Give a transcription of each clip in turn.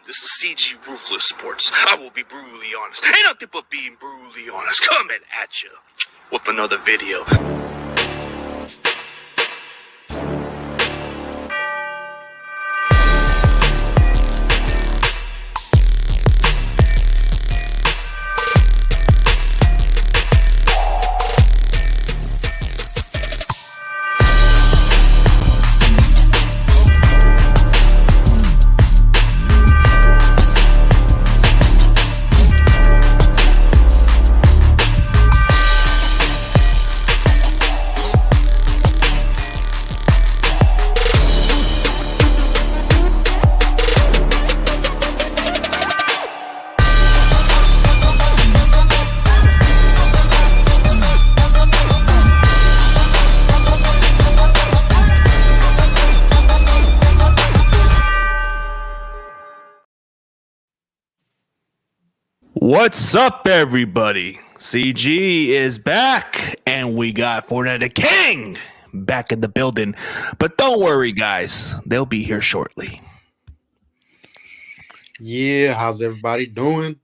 This is CG Ruthless Sports. I will be brutally honest. Ain't nothing but being brutally honest. Coming at you with another video. What's up, everybody? CG is back, and we got Fournette the King back in the building. But don't worry, guys. They'll be here shortly. Yeah, how's everybody doing?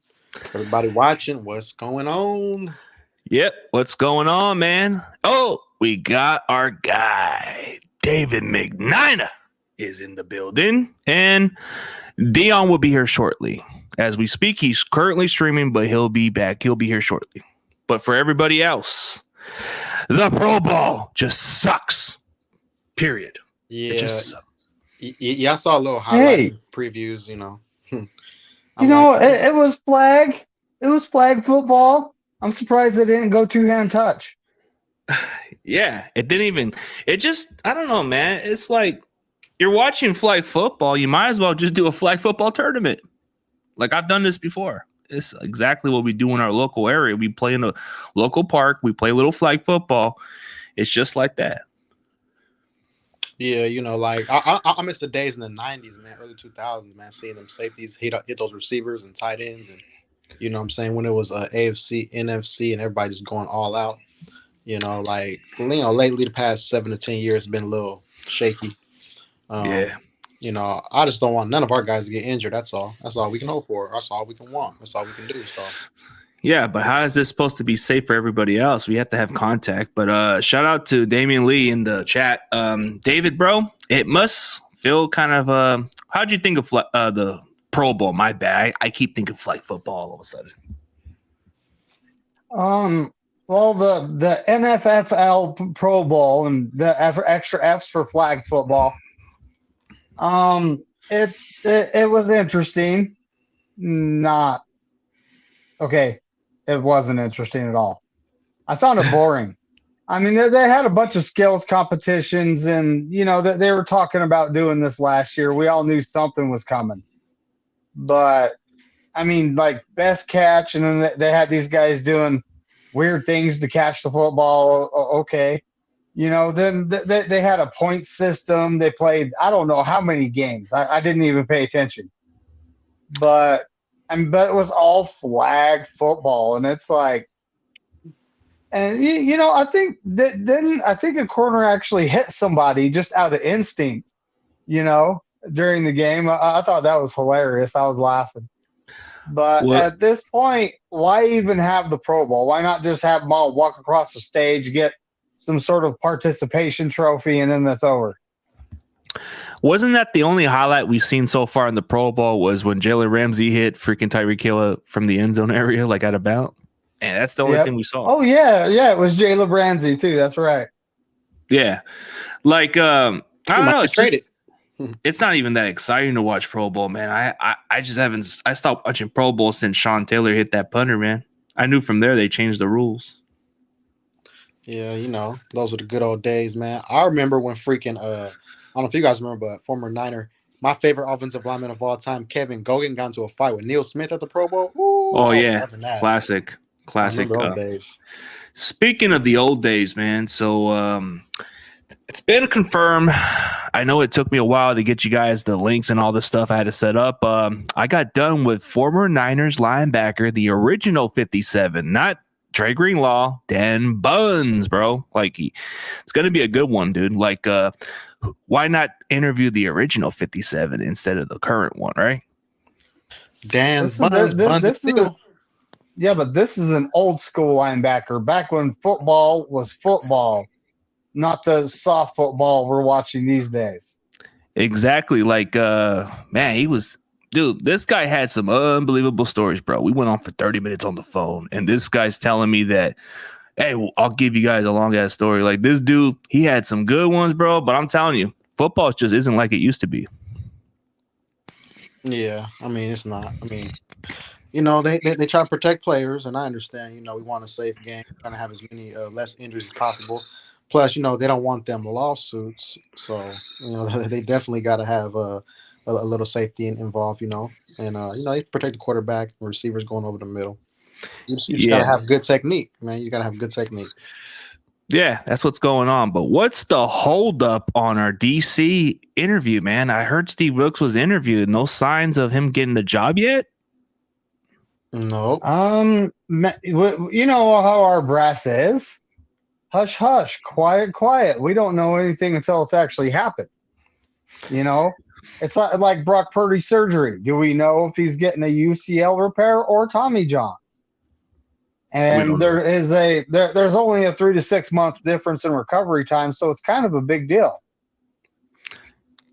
Everybody watching? What's going on? Yep, what's going on, man? Oh, we got our guy, David McNina, is in the building, and Dion will be here shortly. As we speak, he's currently streaming, but he'll be back. He'll be here shortly. But for everybody else, the Pro Bowl just sucks. Period. Yeah, it just sucks. I saw a little highlight previews. It was flag. It was flag football. I'm surprised they didn't go two-hand touch. Yeah, it didn't even. It just, I don't know, man. It's like you're watching flag football. You might as well just do a flag football tournament. Like, I've done this before. It's exactly what we do in our local area. We play in a local park. We play a little flag football. It's just like that. Yeah, I miss the days in the 90s, man, early 2000s, man, seeing them safeties hit those receivers and tight ends. And, when it was AFC, NFC, and everybody just going all out. Lately the past 7 to 10 years have been a little shaky. Yeah. I just don't want none of our guys to get injured. That's all. That's all we can hope for. That's all we can want. That's all we can do. So, yeah, but how is this supposed to be safe for everybody else? We have to have contact. But shout out to Damian Lee in the chat. David, bro, it must feel kind of. How'd you think of the Pro Bowl? My bad. I keep thinking flag football all of a sudden. Well, the NFL Pro Bowl and the extra F's for flag football. It was interesting. Not okay. It wasn't interesting at all. I found it boring. I mean, they had a bunch of skills competitions, and they were talking about doing this last year. We all knew something was coming, but I mean, like best catch, and then they had these guys doing weird things to catch the football. Okay. Then they had a point system. They played, I don't know how many games. I didn't even pay attention. But it was all flag football. And it's like, and, I think I think a corner actually hit somebody just out of instinct, during the game. I thought that was hilarious. I was laughing. But at this point, why even have the Pro Bowl? Why not just have them all walk across the stage, get some sort of participation trophy, and then that's over? Wasn't that the only highlight we've seen so far in the Pro Bowl was when Jalen Ramsey hit freaking Tyreek Hill from the end zone area, like at about? And that's the only thing we saw. Oh, yeah. Yeah, it was Jalen Ramsey, too. That's right. Yeah. Like, I don't know. It's not even that exciting to watch Pro Bowl, man. I just haven't – I stopped watching Pro Bowl since Sean Taylor hit that punter, man. I knew from there they changed the rules. Yeah, those were the good old days, man. I remember when freaking I don't know if you guys remember, but former Niner, my favorite offensive lineman of all time, Kevin Gogan, got into a fight with Neil Smith at the Pro Bowl. Ooh, oh yeah, classic. Old days. Speaking of the old days, man. So it's been confirmed. I know it took me a while to get you guys the links and all the stuff I had to set up. I got done with former Niners linebacker, the original 57, not Trey Greenlaw, Dan Buns, bro. Like, it's going to be a good one, dude. Like, why not interview the original 57 instead of the current one, right? Dan's This is buns and this is steel. yeah, but this is an old school linebacker. Back when football was football, not the soft football we're watching these days. Exactly. Like, man, dude, this guy had some unbelievable stories, bro. We went on for 30 minutes on the phone, and this guy's telling me that, hey, I'll give you guys a long ass story. Like, this dude, he had some good ones, bro, but I'm telling you, football just isn't like it used to be. Yeah, I mean it's not. I mean, they try to protect players, and I understand. We want a safe game, trying to have as many less injuries as possible. Plus, they don't want them lawsuits, so they definitely got to have a little safety involved. And they protect the quarterback and receivers going over the middle. You just got to have good technique, man. You got to have good technique. Yeah, that's what's going on. But what's the holdup on our DC interview, man? I heard Steve Wilks was interviewed. No signs of him getting the job yet? No. You know how our brass is. Hush, hush, quiet, quiet. We don't know anything until it's actually happened. It's like Brock Purdy's surgery. Do we know if he's getting a UCL repair or Tommy John? And there's only a 3 to 6 month difference in recovery time, so it's kind of a big deal.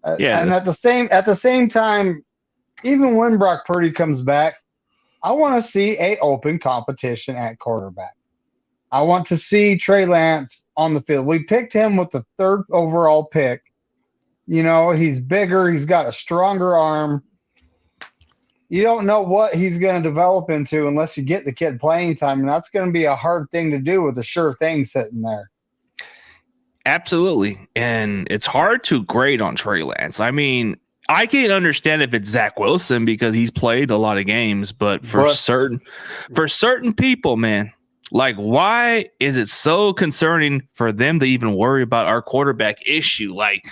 And at the same time, even when Brock Purdy comes back, I want to see a open competition at quarterback. I want to see Trey Lance on the field. We picked him with the 3rd overall pick. He's bigger, he's got a stronger arm. You don't know what he's going to develop into unless you get the kid playing time, and that's going to be a hard thing to do with a sure thing sitting there. Absolutely. And it's hard to grade on Trey Lance. I mean, I can understand if it's Zach Wilson because he's played a lot of games, but for certain people, man, like, why is it so concerning for them to even worry about our quarterback issue? Like,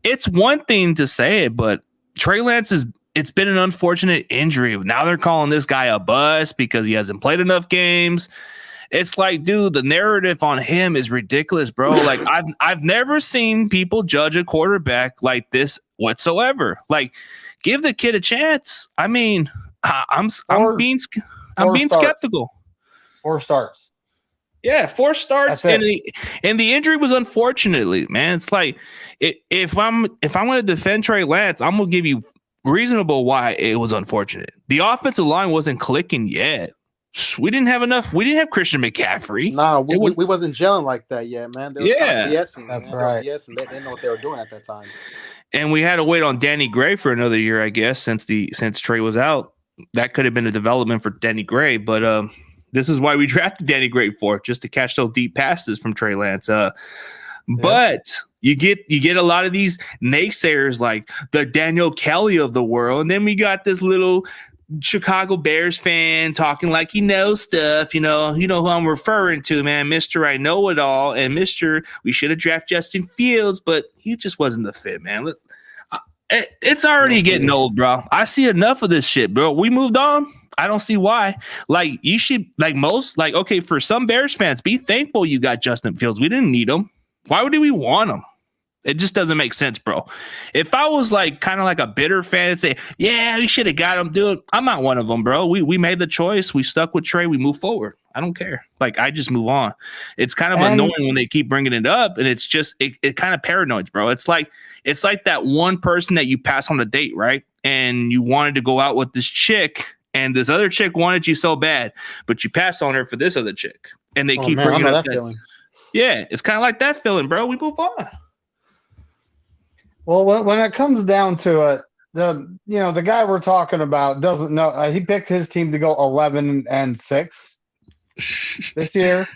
it's one thing to say it, but Trey Lance it's been an unfortunate injury. Now they're calling this guy a bust because he hasn't played enough games. It's like, dude, the narrative on him is ridiculous, bro. Like, I've never seen people judge a quarterback like this whatsoever. Like, give the kid a chance. I mean, I'm being skeptical. 4 starts. Yeah, 4 starts, and the injury was unfortunately, man. It's like if I'm going to defend Trey Lance, I'm going to give you reasonable why it was unfortunate. The offensive line wasn't clicking yet. We didn't have enough. We didn't have Christian McCaffrey. No, we wasn't gelling like that yet, man. They were BSing, that's man. right. They didn't know what they were doing at that time. And we had to wait on Danny Gray for another year, I guess, since Trey was out. That could have been a development for Danny Gray, but this is why we drafted Danny Gray just to catch those deep passes from Trey Lance. But you get a lot of these naysayers like the Daniel Kelly of the world, and then we got this little Chicago Bears fan talking like he knows stuff. You know who I'm referring to, man, Mr. I Know It All, and Mr. We should have drafted Justin Fields, but he just wasn't the fit, man. It's already getting old, bro. I see enough of this shit, bro. We moved on. I don't see why. Like, you should, okay, for some Bears fans, be thankful you got Justin Fields. We didn't need him. Why would we want him? It just doesn't make sense, bro. If I was kind of like a bitter fan and say, yeah, we should have got him, dude, I'm not one of them, bro. We made the choice. We stuck with Trey. We move forward. I don't care. I just move on. It's kind of annoying when they keep bringing it up, and it's just it kind of paranoids, bro. It's like that one person that you pass on a date, right? And you wanted to go out with this chick, and this other chick wanted you so bad, but you pass on her for this other chick, and they keep bringing up that feeling. Yeah, it's kind of like that feeling, bro. We move on. Well, when it comes down to it, the guy we're talking about doesn't know. He picked his team to go 11-6 this year.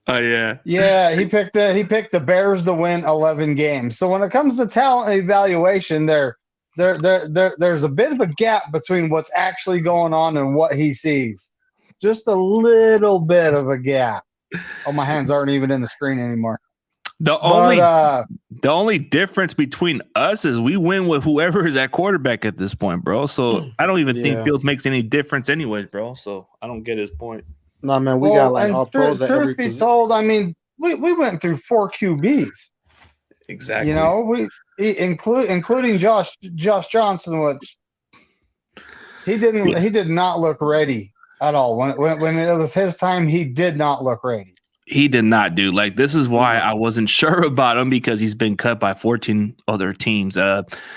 Oh yeah. Yeah, he picked the Bears to win 11 games. So when it comes to talent evaluation, there's a bit of a gap between what's actually going on and what he sees. Just a little bit of a gap. Oh, my hands aren't even in the screen anymore. The only difference between us is we win with whoever is at quarterback at this point, bro. So I don't even think Fields makes any difference anyways, bro. So I don't get his point. No, man, we got all pros at every position. Told, I mean, we went through 4 QBs. Exactly. Including Josh Johnson, which He did not look ready at all. When it was his time, he did not look ready. He did not, dude. Like, this is why I wasn't sure about him, because he's been cut by 14 other teams.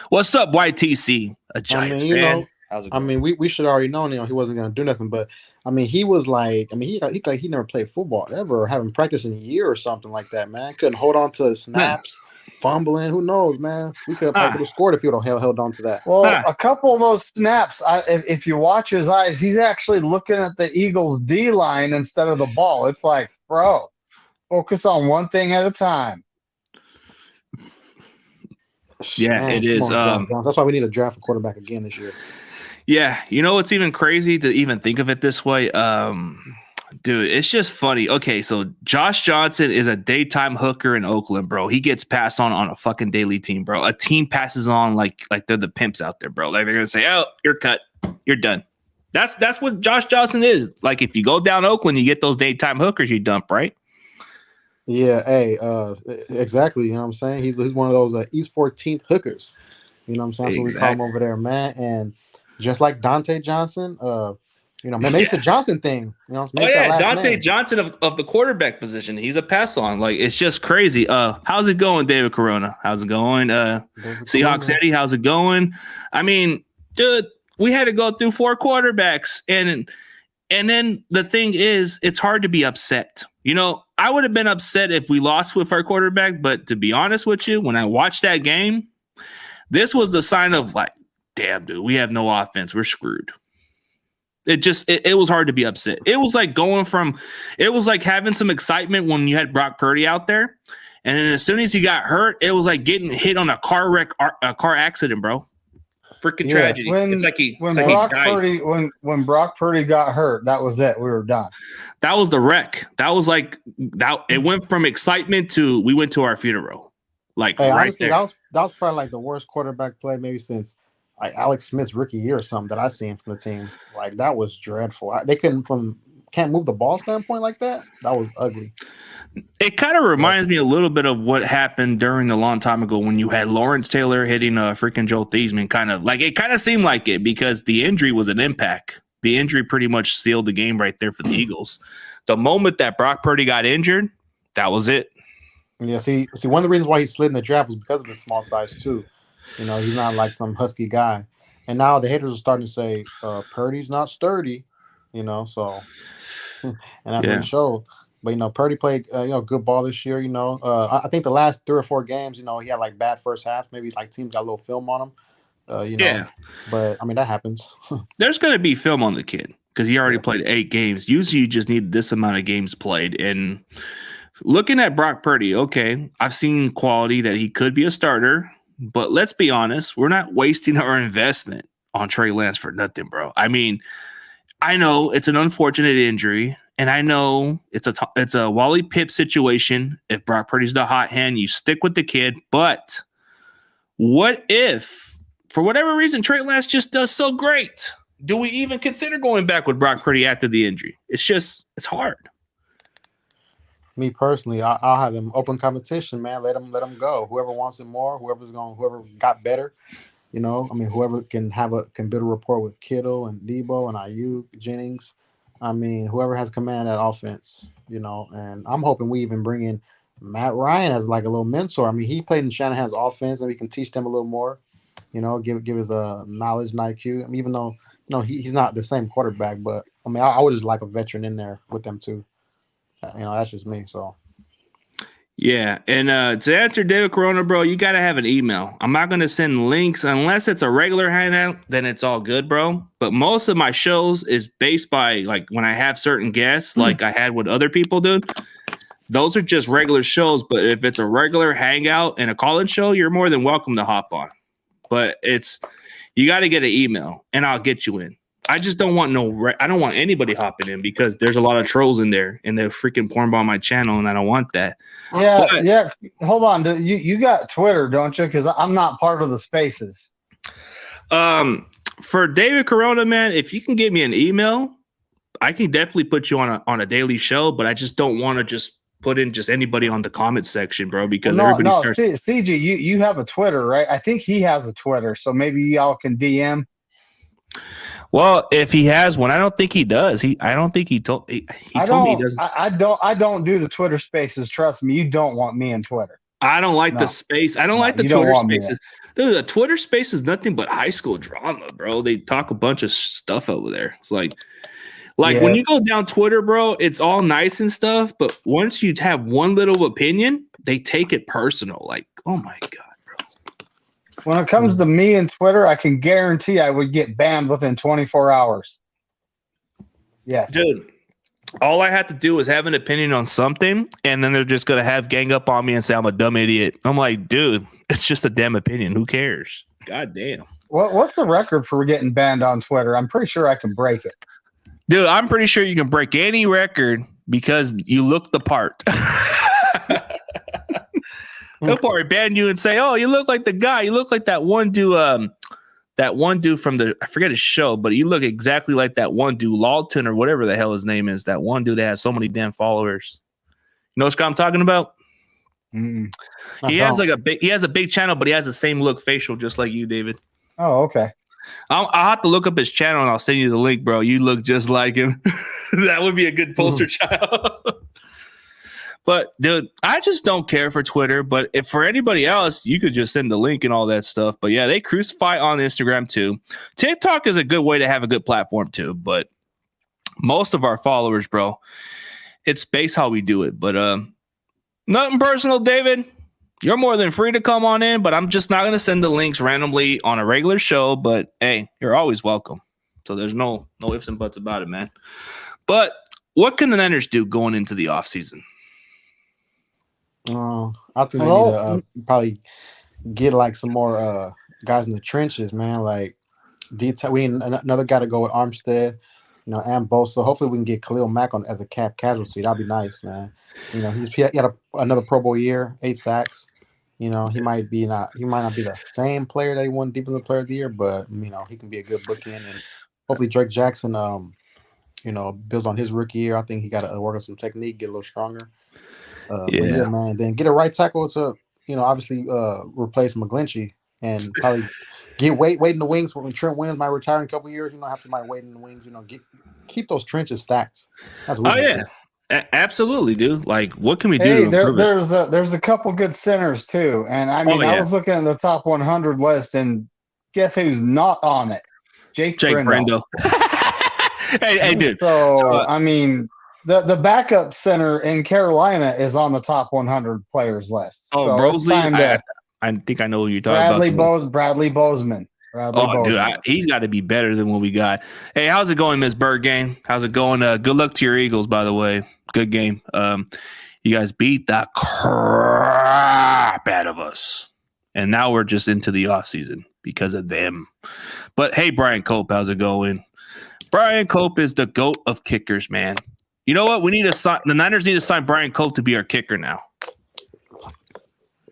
What's up, YTC? A Giants fan. How's it going? we should already know, he wasn't going to do nothing, but he was like, he never played football ever, or haven't practiced in a year or something like that, man. Couldn't hold on to snaps, fumbling. Who knows, man? We could have scored if he would have held on to that. Well, a couple of those snaps, if you watch his eyes, he's actually looking at the Eagles' D line instead of the ball. It's like, bro, focus on one thing at a time. Yeah, man, it is. That's why we need to draft a quarterback again this year. Yeah, it's even crazy to even think of it this way. Dude, it's just funny. Okay, so Josh Johnson is a daytime hooker in Oakland, bro. He gets passed on a fucking daily team, bro. A team passes on like they're the pimps out there, bro. Like, they're gonna say, "Oh, you're cut, you're done." That's what Josh Johnson is. Like, if you go down Oakland, you get those daytime hookers you dump, right? Yeah, exactly. You know what I'm saying? He's one of those East 14th hookers. You know what I'm saying? That's what we call him over there, man. And just like Dante Johnson, maybe it's a Johnson thing. Dante Johnson of the quarterback position. He's a pass on. Like, it's just crazy. How's it going, David Corona? How's it going? Seahawks Eddie, how's it going? I mean, dude, we had to go through 4 quarterbacks, and then the thing is, it's hard to be upset. I would have been upset if we lost with our quarterback, but to be honest with you, when I watched that game, this was the sign of like, damn, dude, we have no offense. We're screwed. It was hard to be upset. It was like having some excitement when you had Brock Purdy out there. And then as soon as he got hurt, it was like getting hit on a car accident, bro. Freaking tragedy. When Brock Purdy got hurt, that was it. We were done. That was the wreck. That was like that. It went from excitement to we went to our funeral. Like, right, honestly, there. That was probably like the worst quarterback play maybe since like Alex Smith's rookie year or something that I seen from the team. Like, that was dreadful. They can't move the ball standpoint like that. That was ugly. It kind of reminds me a little bit of what happened during a long time ago when you had Lawrence Taylor hitting freaking Joe Theismann. It kind of seemed like it, because the injury was an impact. The injury pretty much sealed the game right there for the Eagles. The moment that Brock Purdy got injured, that was it. Yeah, see, one of the reasons why he slid in the draft was because of his small size too. He's not like some husky guy. And now the haters are starting to say Purdy's not sturdy. So and that's what it showed. But Purdy played good ball this year. I think the last 3 or 4 games, he had like bad first half. Maybe like teams got a little film on him. Yeah. But that happens. There's going to be film on the kid because he already played 8 games. Usually, you just need this amount of games played. And looking at Brock Purdy, okay, I've seen quality that he could be a starter. But let's be honest, we're not wasting our investment on Trey Lance for nothing, bro. I mean, I know it's an unfortunate injury, and I know it's a Wally Pipp situation. If Brock Purdy's the hot hand, you stick with the kid. But what if, for whatever reason, Trey Lance just does so great? Do we even consider going back with Brock Purdy after the injury? It's hard. Me personally, I'll have them open competition, man. Let them go. Whoever wants it more, whoever got better. Whoever can build a rapport with Kittle and Debo and Ayuk, Jennings. Whoever has command of that offense, and I'm hoping we even bring in Matt Ryan as like a little mentor. He played in Shanahan's offense, and we can teach them a little more, give his knowledge and IQ. Even though, he's not the same quarterback, but I would just like a veteran in there with them too. That's just me. So. Yeah, and to answer David Corona, bro, you got to have an email. I'm not going to send links unless it's a regular hangout, then it's all good, bro. But most of my shows is based by, like, when I have certain guests, like I had with other people, dude. Those are just regular shows, but if it's a regular hangout and a college show, you're more than welcome to hop on. But you got to get an email, and I'll get you in. I just don't want I don't want anybody hopping in because there's a lot of trolls in there and they're freaking porn on my channel, and I don't want that. Yeah. Hold on. You got Twitter, don't you? Because I'm not part of the spaces. For David Corona, man, if you can get me an email, I can definitely put you on a daily show, but I just don't want to just put in just anybody on the comment section, bro, because everybody starts. CG, you have a Twitter, right? I think he has a Twitter, so maybe y'all can DM. Well, if he has one, I don't think he does. I don't think he told. He told me he doesn't. I don't do the Twitter Spaces. Trust me, you don't want me in Twitter. I don't like No. the space. I don't like the you don't Twitter want me Spaces. Dude, the Twitter Space is nothing but high school drama, bro. They talk a bunch of stuff over there. It's like Yeah. when you go down Twitter, bro, it's all nice and stuff, but once you have one little opinion, they take it personal. Like, oh my god, bro. When it comes to me and Twitter, I can guarantee I would get banned within 24 hours. Yes. Dude, all I have to do is have an opinion on something, and then they're just going to have gang up on me and say I'm a dumb idiot. I'm like, dude, it's just a damn opinion. Who cares? God damn. What's the record for getting banned on Twitter? I'm pretty sure I can break it. Dude, I'm pretty sure you can break any record because you look the part. They'll probably ban you and say, oh, you look like the guy. You look like that one dude from I forget his show, but you look exactly like that one dude, Lawton or whatever the hell his name is. That one dude that has so many damn followers. You know what I'm talking about? Mm. He has a big channel, but he has the same look facial, just like you, David. Oh, okay. I'll have to look up his channel and I'll send you the link, bro. You look just like him. That would be a good poster child. But dude, I just don't care for Twitter. But if for anybody else, you could just send the link and all that stuff. But yeah, they crucify on Instagram too. TikTok is a good way to have a good platform too. But most of our followers, bro, it's based how we do it. But nothing personal, David. You're more than free to come on in, but I'm just not going to send the links randomly on a regular show. But hey, you're always welcome. So there's no ifs and buts about it, man. But what can the Niners do going into the offseason? I think they need to probably get like some more guys in the trenches, man. Like we need another guy to go with Armstead, and Bosa. Hopefully we can get Khalil Mack on as a cap casualty. That'd be nice, man. He had another Pro Bowl year, 8 sacks. He might not be the same player that he won Defensive Player of the Year, but he can be a good bookend. And hopefully Drake Jackson, builds on his rookie year. I think he got to work on some technique, get a little stronger. Yeah, man. Then get a right tackle to, obviously replace McGlinchey and probably get wait in the wings when Trent Williams might retire in a couple of years. Have somebody wait in the wings. Keep those trenches stacked. That's what absolutely, dude. Like, what can we do? There's a couple good centers too, and I was looking at the top 100 list, and guess who's not on it? Jake Brendel. hey, dude. So I mean. The backup center in Carolina is on the top 100 players list. Oh, so Brosley, I think I know who you're talking about. Bradley Bozeman. Dude, he's got to be better than what we got. Hey, how's it going, Miss Bird Game? How's it going? Good luck to your Eagles, by the way. Good game. You guys beat the crap out of us, and now we're just into the offseason because of them. But hey, Brian Cope, how's it going? Brian Cope is the GOAT of kickers, man. You know what? The Niners need to sign Brian Cope to be our kicker now.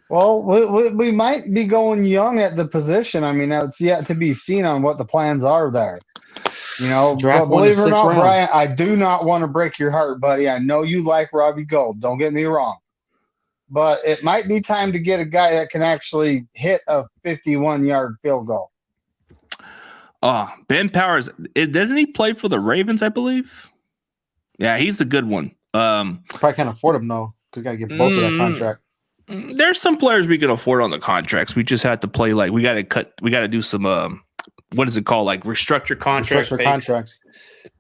Well, we might be going young at the position. I mean, it's yet to be seen on what the plans are there. But believe it or not, Brian, I do not want to break your heart, buddy. I know you like Robbie Gould. Don't get me wrong. But it might be time to get a guy that can actually hit a 51-yard field goal. Ben Powers, doesn't he play for the Ravens, I believe? Yeah, he's a good one. Probably can't afford him though, because got to get most of that contract. There's some players we can afford on the contracts. We just have to play like we got to do some what is it called, like restructure contracts,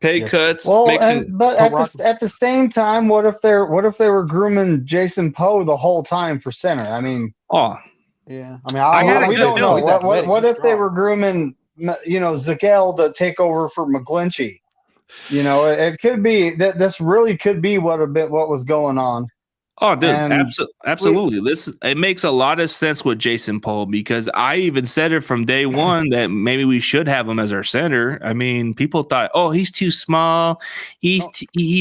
pay cuts. Well, at the same time, what if they were grooming Jason Poe the whole time for center? I mean, yeah. I mean, we don't know. What if they were grooming Zagel to take over for McGlinchey? It could be that this really could be what was going on. Oh, dude, absolutely. It makes a lot of sense with Jason Poe, because I even said it from day one that maybe we should have him as our center. I mean, people thought, oh, he's too small. He's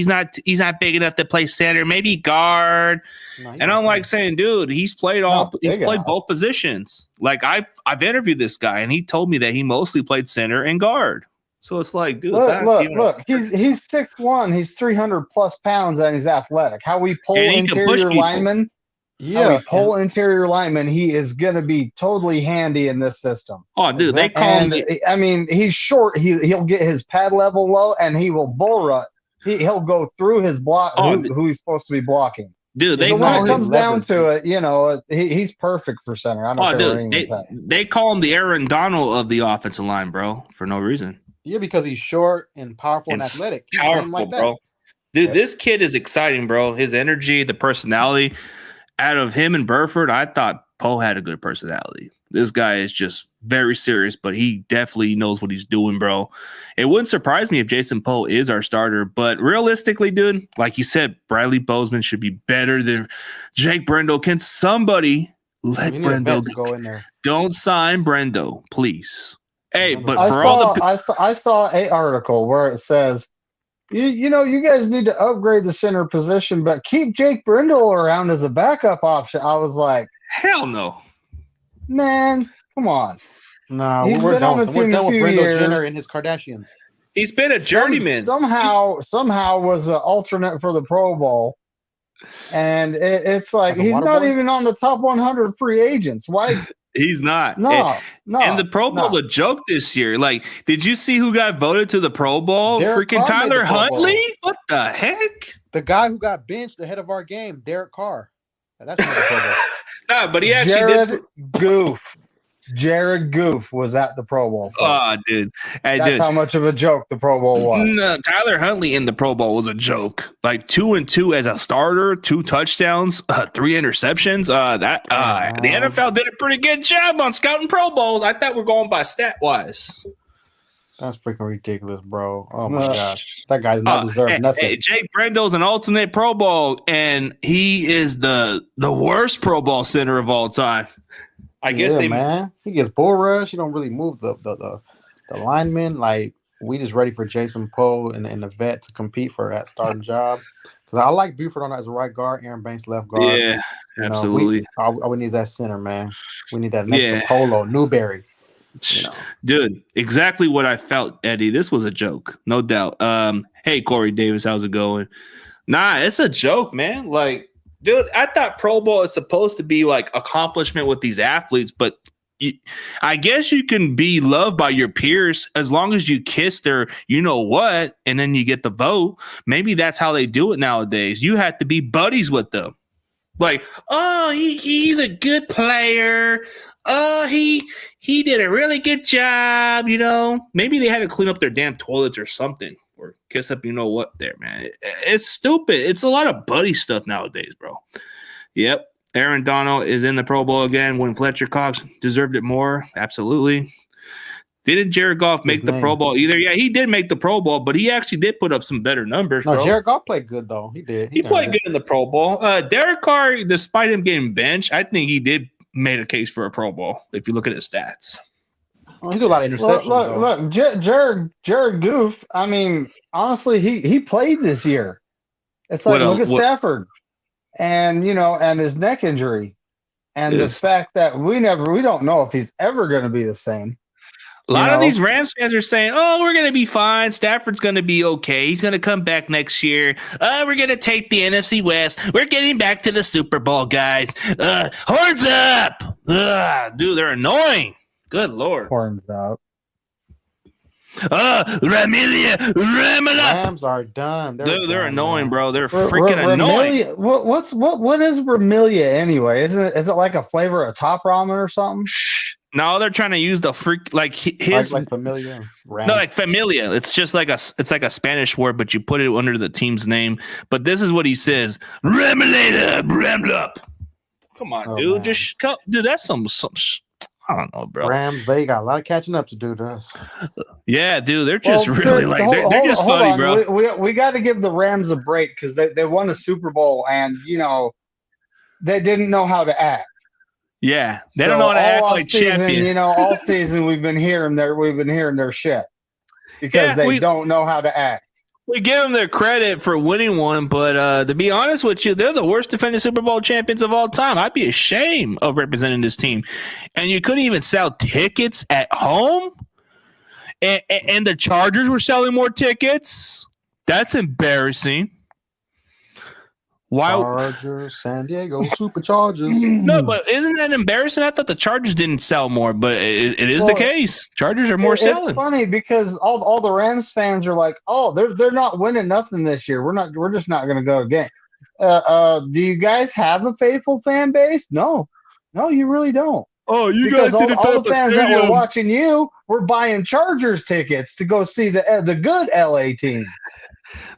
not big enough to play center. Maybe guard. And I'm like saying, dude, he's played both positions. Like I've interviewed this guy, and he told me that he mostly played center and guard. So it's like, dude, look, he's 6'1", he's 300 plus pounds, and he's athletic. How we pull interior linemen? Yeah, whole interior lineman, he is going to be totally handy in this system. Oh, dude, they Exactly. call him. And I mean, he's short. He'll get his pad level low, and he will bull rut. He'll go through his block. Oh, who he's supposed to be blocking. dude, they So when call it him. comes down to it, you know, he's perfect for center. I don't Oh, care what dude, anyone says. they call him the Aaron Donald of the offensive line, bro, for no reason. Yeah, because he's short and powerful and It's athletic. He's powerful, something like that. bro. Dude, Yep. this kid is exciting, bro. His energy, the personality. Out of him and Burford, I thought Poe had a good personality. This guy is just very serious, but he definitely knows what he's doing, bro. It wouldn't surprise me if Jason Poe is our starter, but realistically, dude, like you said, Bradley Bozeman should be better than Jake Brendo. Can somebody let We need a vet Brendo to go in there. Don't sign Brendo, please. Hey, but I for saw, all the I saw a article where it says, you know, you guys need to upgrade the center position, but keep Jake Brindle around as a backup option. I was like, hell no. man, come on. No, He's we're been on done the with him. We're team a done with few Brendel years. Jenner and his Kardashians. He's been a journeyman. Somehow was an alternate for the Pro Bowl. And it's like As a he's water not boy? even on the top 100 free agents. Why? He's not. No. And the Pro Bowl's a joke this year. Like, did you see who got voted to the Pro Bowl? Derek Freaking Carr made the Tyler Pro Bowl. Huntley? What the heck? The guy who got benched ahead of our game, Derek Carr. That's not the Pro Bowl. Nah, but he actually did. Jared Goof was at the Pro Bowl. Oh, dude. Hey, That's dude. how much of a joke the Pro Bowl was. No, Tyler Huntley in the Pro Bowl was a joke. Like 2-2 as a starter, 2 touchdowns, 3 interceptions. The NFL did a pretty good job on scouting Pro Bowls. I thought we're going by stat wise. That's freaking ridiculous, bro. Oh my gosh, that guy does not deserve nothing. Hey, Jake Brendo's an alternate Pro Bowl, and he is the worst Pro Bowl center of all time. I guess man. He gets bull rush. He don't really move the linemen. Like, we just ready for Jason Poe and the vet to compete for that starting job. Because I like Buford on as a right guard, Aaron Banks left guard. Yeah, absolutely. We need that center, man. We need that next Polo Newberry. You know. Dude, exactly what I felt, Eddie. This was a joke, no doubt. Hey, Corey Davis, how's it going? Nah, it's a joke, man. Like, dude, I thought Pro Bowl is supposed to be like accomplishment with these athletes, but I guess you can be loved by your peers as long as you kiss their you know what, and then you get the vote. Maybe that's how they do it nowadays. You have to be buddies with them. Like, oh, he's a good player. Oh, he did a really good job, you know. Maybe they had to clean up their damn toilets or something. Or kiss up, you know what, there, man. It's stupid. It's a lot of buddy stuff nowadays, bro. Yep. Aaron Donald is in the Pro Bowl again when Fletcher Cox deserved it more. Absolutely. Didn't Jared Goff make the Pro Bowl either? Yeah, he did make the Pro Bowl, but he actually did put up some better numbers, bro. No, Jared Goff played good, though. He did. He played good in the Pro Bowl. Derek Carr, despite him getting benched, I think he did made a case for a Pro Bowl if you look at his stats. Well, he did a lot of interceptions. Look, Jared Goof, I mean, honestly, he played this year. It's like, look at Stafford and, you know, and his neck injury and the fact that we don't know if he's ever going to be the same. A lot of these Rams fans are saying, oh, we're going to be fine. Stafford's going to be okay. He's going to come back next year. We're going to take the NFC West. We're getting back to the Super Bowl, guys. Horns up. Dude, they're annoying. Good Lord. Horns up. Rams are done. They're annoying, bro. They're freaking annoying. What is Ramilia anyway? Is it like a flavor of top ramen or something? No, they're trying to use the freak like his like familia. No, like familia. It's just like it's like a Spanish word, but you put it under the team's name. But this is what he says: Ramble up. Come on, dude. Man. Dude. That's some. I don't know, bro. Rams, they got a lot of catching up to do to us. Yeah, dude. They're just they're just funny, bro. We got to give the Rams a break because they won a Super Bowl and you know they didn't know how to act. Yeah, they don't know how to act like champion. You know, all season we've been hearing their shit because they don't know how to act. We give them their credit for winning one, but to be honest with you, they're the worst defending Super Bowl champions of all time. I'd be ashamed of representing this team. And you couldn't even sell tickets at home? And the Chargers were selling more tickets? That's embarrassing. Why? Chargers, San Diego Superchargers. No, but isn't that embarrassing? I thought the Chargers didn't sell more, but it is the case. Chargers are more selling. It's funny because all the Rams fans are like, oh, they're not winning nothing this year. We're just not going to go again. Do you guys have a faithful fan base? No, you really don't. Oh, you because guys didn't all the fans stadium. that were watching you were buying Chargers tickets to go see the good LA team.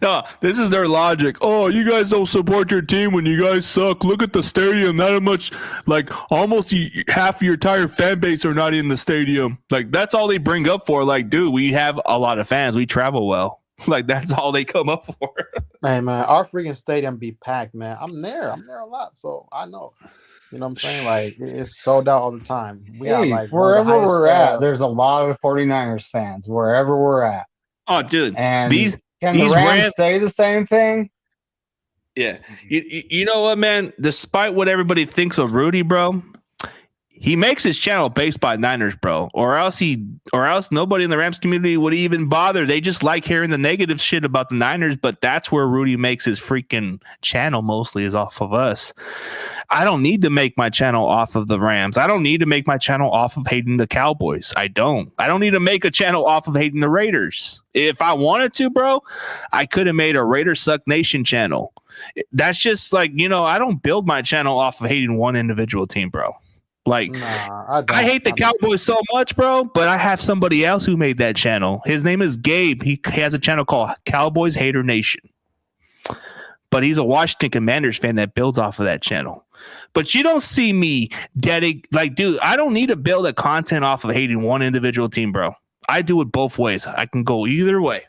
No, this is their logic. Oh, you guys don't support your team when you guys suck. Look at the stadium. Not much, like almost half your entire fan base are not in the stadium. Like that's all they bring up for. Like, dude, we have a lot of fans. We travel well. Like that's all they come up for. Hey man, our freaking stadium be packed, man. I'm there a lot, so I know. You know what I'm saying? Like it's sold out all the time. We got like wherever we're at, there's a lot of 49ers fans. Wherever we're at. Oh, dude, and can the Rams say the same thing? Yeah. You know what, man? Despite what everybody thinks of Rudy, bro, he makes his channel based by Niners, bro. Or else nobody in the Rams community would even bother. They just like hearing the negative shit about the Niners, but that's where Rudy makes his freaking channel mostly is off of us. I don't need to make my channel off of the Rams. I don't need to make my channel off of hating the Cowboys. I don't need to make a channel off of hating the Raiders. If I wanted to, bro, I could have made a Raiders Suck Nation channel. That's just like, I don't build my channel off of hating one individual team, bro. Like, I hate the Cowboys so much, bro, but I have somebody else who made that channel. His name is Gabe. He has a channel called Cowboys Hater Nation. But he's a Washington Commanders fan that builds off of that channel. But you don't see me dude, I don't need to build a content off of hating one individual team, bro. I do it both ways. I can go either way.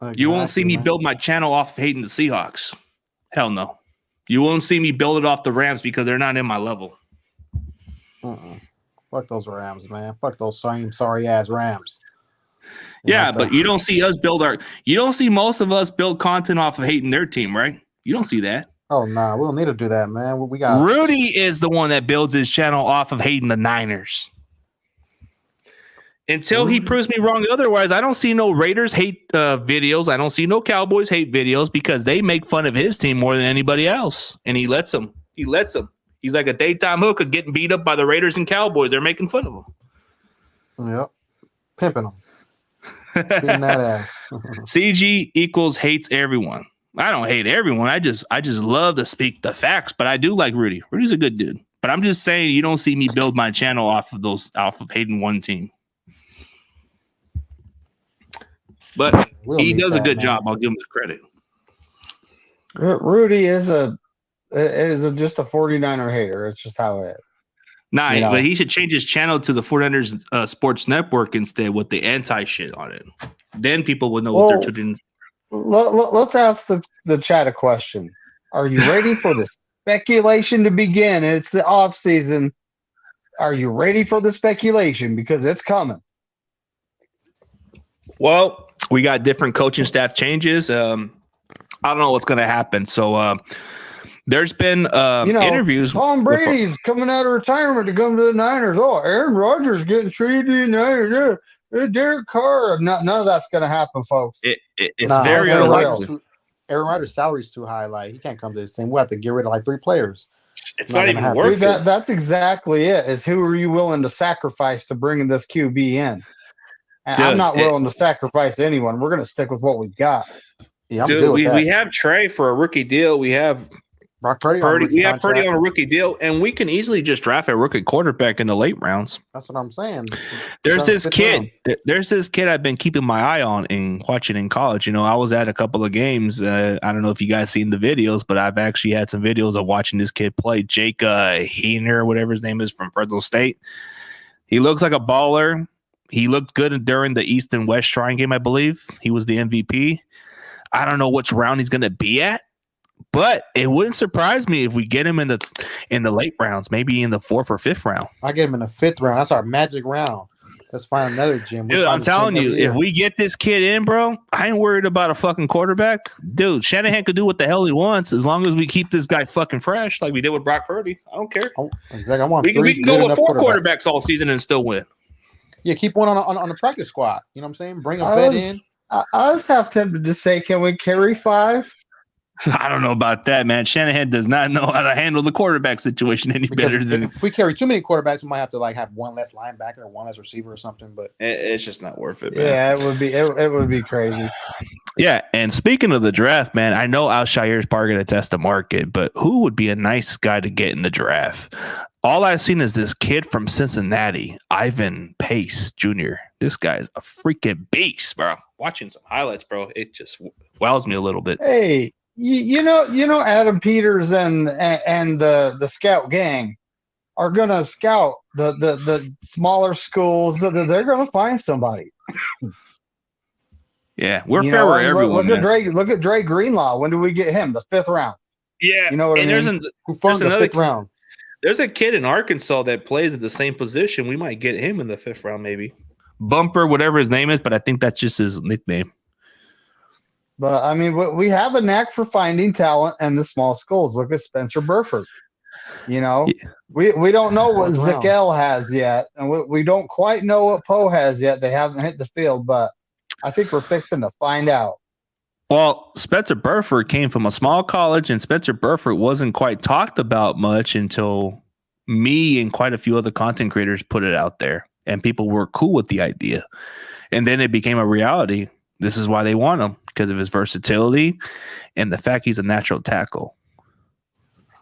Exactly, you won't see me build my channel off of hating the Seahawks. Hell no. You won't see me build it off the Rams because they're not in my level. Fuck those Rams, man. Fuck those sorry ass Rams. Yeah, but you don't see us you don't see most of us build content off of hating their team, right? You don't see that. Oh, no, we don't need to do that, man. We got Rudy is the one that builds his channel off of hating the Niners. Until he proves me wrong otherwise, I don't see no Raiders hate videos. I don't see no Cowboys hate videos because they make fun of his team more than anybody else. And he lets them. He's like a daytime hooker getting beat up by the Raiders and Cowboys. They're making fun of him. Yep. Pimping them. Beating that ass. CG equals hates everyone. I don't hate everyone. I just love to speak the facts, but I do like Rudy. Rudy's a good dude. But I'm just saying you don't see me build my channel off of hating one team. But he does a good job. I'll give him the credit. Rudy is just a 49er hater. It's just how it is. Nah, but he should change his channel to the 49ers Sports Network instead with the anti shit on it. Then people would know what they're tuning in. Let's ask the chat a question. Are you ready for the speculation to begin? It's the off season. Are you ready for the speculation? Because it's coming. Well, we got different coaching staff changes. I don't know what's going to happen. So there's been interviews. Tom Brady's coming out of retirement to come to the Niners. Oh, Aaron Rodgers getting traded to the Niners. Derek Carr. None of that's going to happen, folks. It's very unlikely. Aaron Rodgers' salary's too high. Like he can't come to the team. We'll have to get rid of like 3 players. It's not even worth it. That's exactly it. Is who are you willing to sacrifice to bring this QB in? And I'm not willing to sacrifice anyone. We're going to stick with what we've got. Yeah, we have Trey for a rookie deal. We have Brock Purdy. We have Purdy on a rookie deal, and we can easily just draft a rookie quarterback in the late rounds. That's what I'm saying. There's this kid. There's this kid I've been keeping my eye on and watching in college. I was at a couple of games. I don't know if you guys seen the videos, but I've actually had some videos of watching this kid play. Jake Heener, whatever his name is, from Fresno State. He looks like a baller. He looked good during the East and West Shrine game, I believe. He was the MVP. I don't know which round he's going to be at, but it wouldn't surprise me if we get him in the late rounds, maybe in the 4th or 5th round. I get him in the 5th round. That's our magic round. Let's find another gym. Dude, I'm telling you, if we get this kid in, bro, I ain't worried about a fucking quarterback. Dude, Shanahan could do what the hell he wants as long as we keep this guy fucking fresh like we did with Brock Purdy. I don't care. Exactly. We can go with 4 quarterbacks all season and still win. Yeah, keep one on the practice squad. You know what I'm saying? Bring a vet in. I was half tempted to say, can we carry 5? I don't know about that, man. Shanahan does not know how to handle the quarterback situation any Because better than if we carry too many quarterbacks, we might have to like have one less linebacker or one less receiver or something. But it's just not worth it, man. Yeah, it would be crazy. Yeah, and speaking of the draft, man, I know Alshire is probably going to test the market, but who would be a nice guy to get in the draft? All I've seen is this kid from Cincinnati, Ivan Pace Jr. This guy's a freaking beast, bro. Watching some highlights, bro, it just wows me a little bit. Hey, you know, Adam Peters and the scout gang are gonna scout the smaller schools. They're gonna find somebody. Yeah, we're fair with everyone. Look at Dre Greenlaw. When did we get him? The 5th round. Yeah, you know what I mean. Who farmed the 5th round? There's a kid in Arkansas that plays at the same position. We might get him in the 5th round, maybe. Bumper, whatever his name is, but I think that's just his nickname. But I mean, we have a knack for finding talent in the small schools. Look at Spencer Burford. You know, we don't know what Zakel has yet, and we don't quite know what Poe has yet. They haven't hit the field, but I think we're fixing to find out. Well, Spencer Burford came from a small college, and Spencer Burford wasn't quite talked about much until me and quite a few other content creators put it out there, and people were cool with the idea. And then it became a reality. This is why they want him, because of his versatility and the fact he's a natural tackle.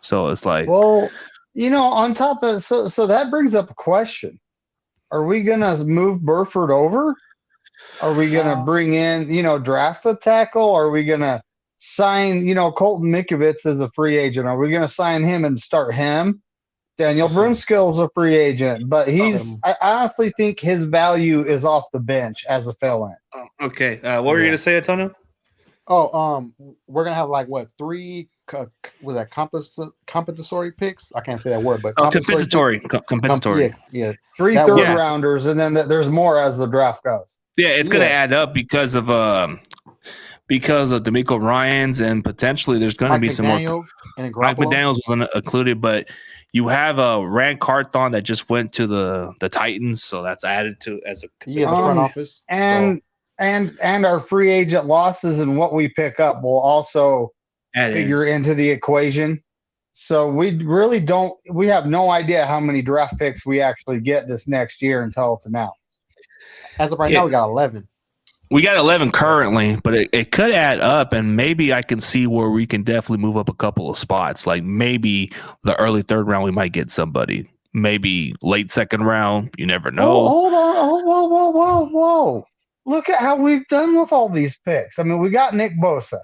So it's like, well, you know, on top of so that brings up a question: are we gonna move Burford over? Are we gonna bring in, you know, draft a tackle? Are we gonna sign, you know, Colton Mikovits as a free agent? Are we gonna sign him and start him? Daniel Brunskill's a free agent, but I honestly think his value is off the bench as a fill-in. Okay, what were you gonna say, Antonio? We're gonna have like what 3 with that compensatory picks? I can't say that word, but compensatory. Yeah. 3 third rounders, and then there's more as the draft goes. Yeah, it's gonna add up because of D'Amico Ryans, and potentially there's gonna be some more. And Mike McDaniels wasn't included, but you have a Rand Carthon that just went to the Titans, so that's added to as a the front office. And our free agent losses and what we pick up will also figure into the equation. So we have no idea how many draft picks we actually get this next year until it's announced. As of right now, we got 11. We got 11 currently, but it could add up, and maybe I can see where we can definitely move up a couple of spots. Like maybe the early 3rd round, we might get somebody. Maybe late 2nd round. You never know. Hold on. Whoa. Look at how we've done with all these picks. I mean, we got Nick Bosa.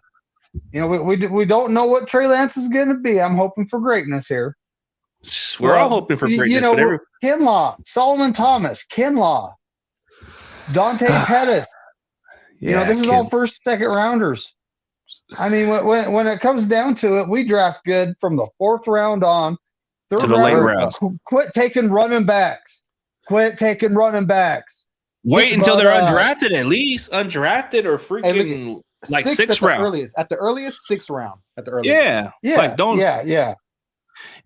You know, we don't know what Trey Lance is going to be. I'm hoping for greatness here. We're all hoping for greatness. You know, Kinlaw, Solomon Thomas, Kinlaw, Dante Pettis. You know, this is all 1st, 2nd rounders. I mean, when it comes down to it, we draft good from the 4th round on. 3rd to the late rounds. Quit taking running backs. Wait until they're undrafted, at least undrafted or freaking like 6th round. At the earliest 6th round. At the earliest. Yeah. Like don't. Yeah.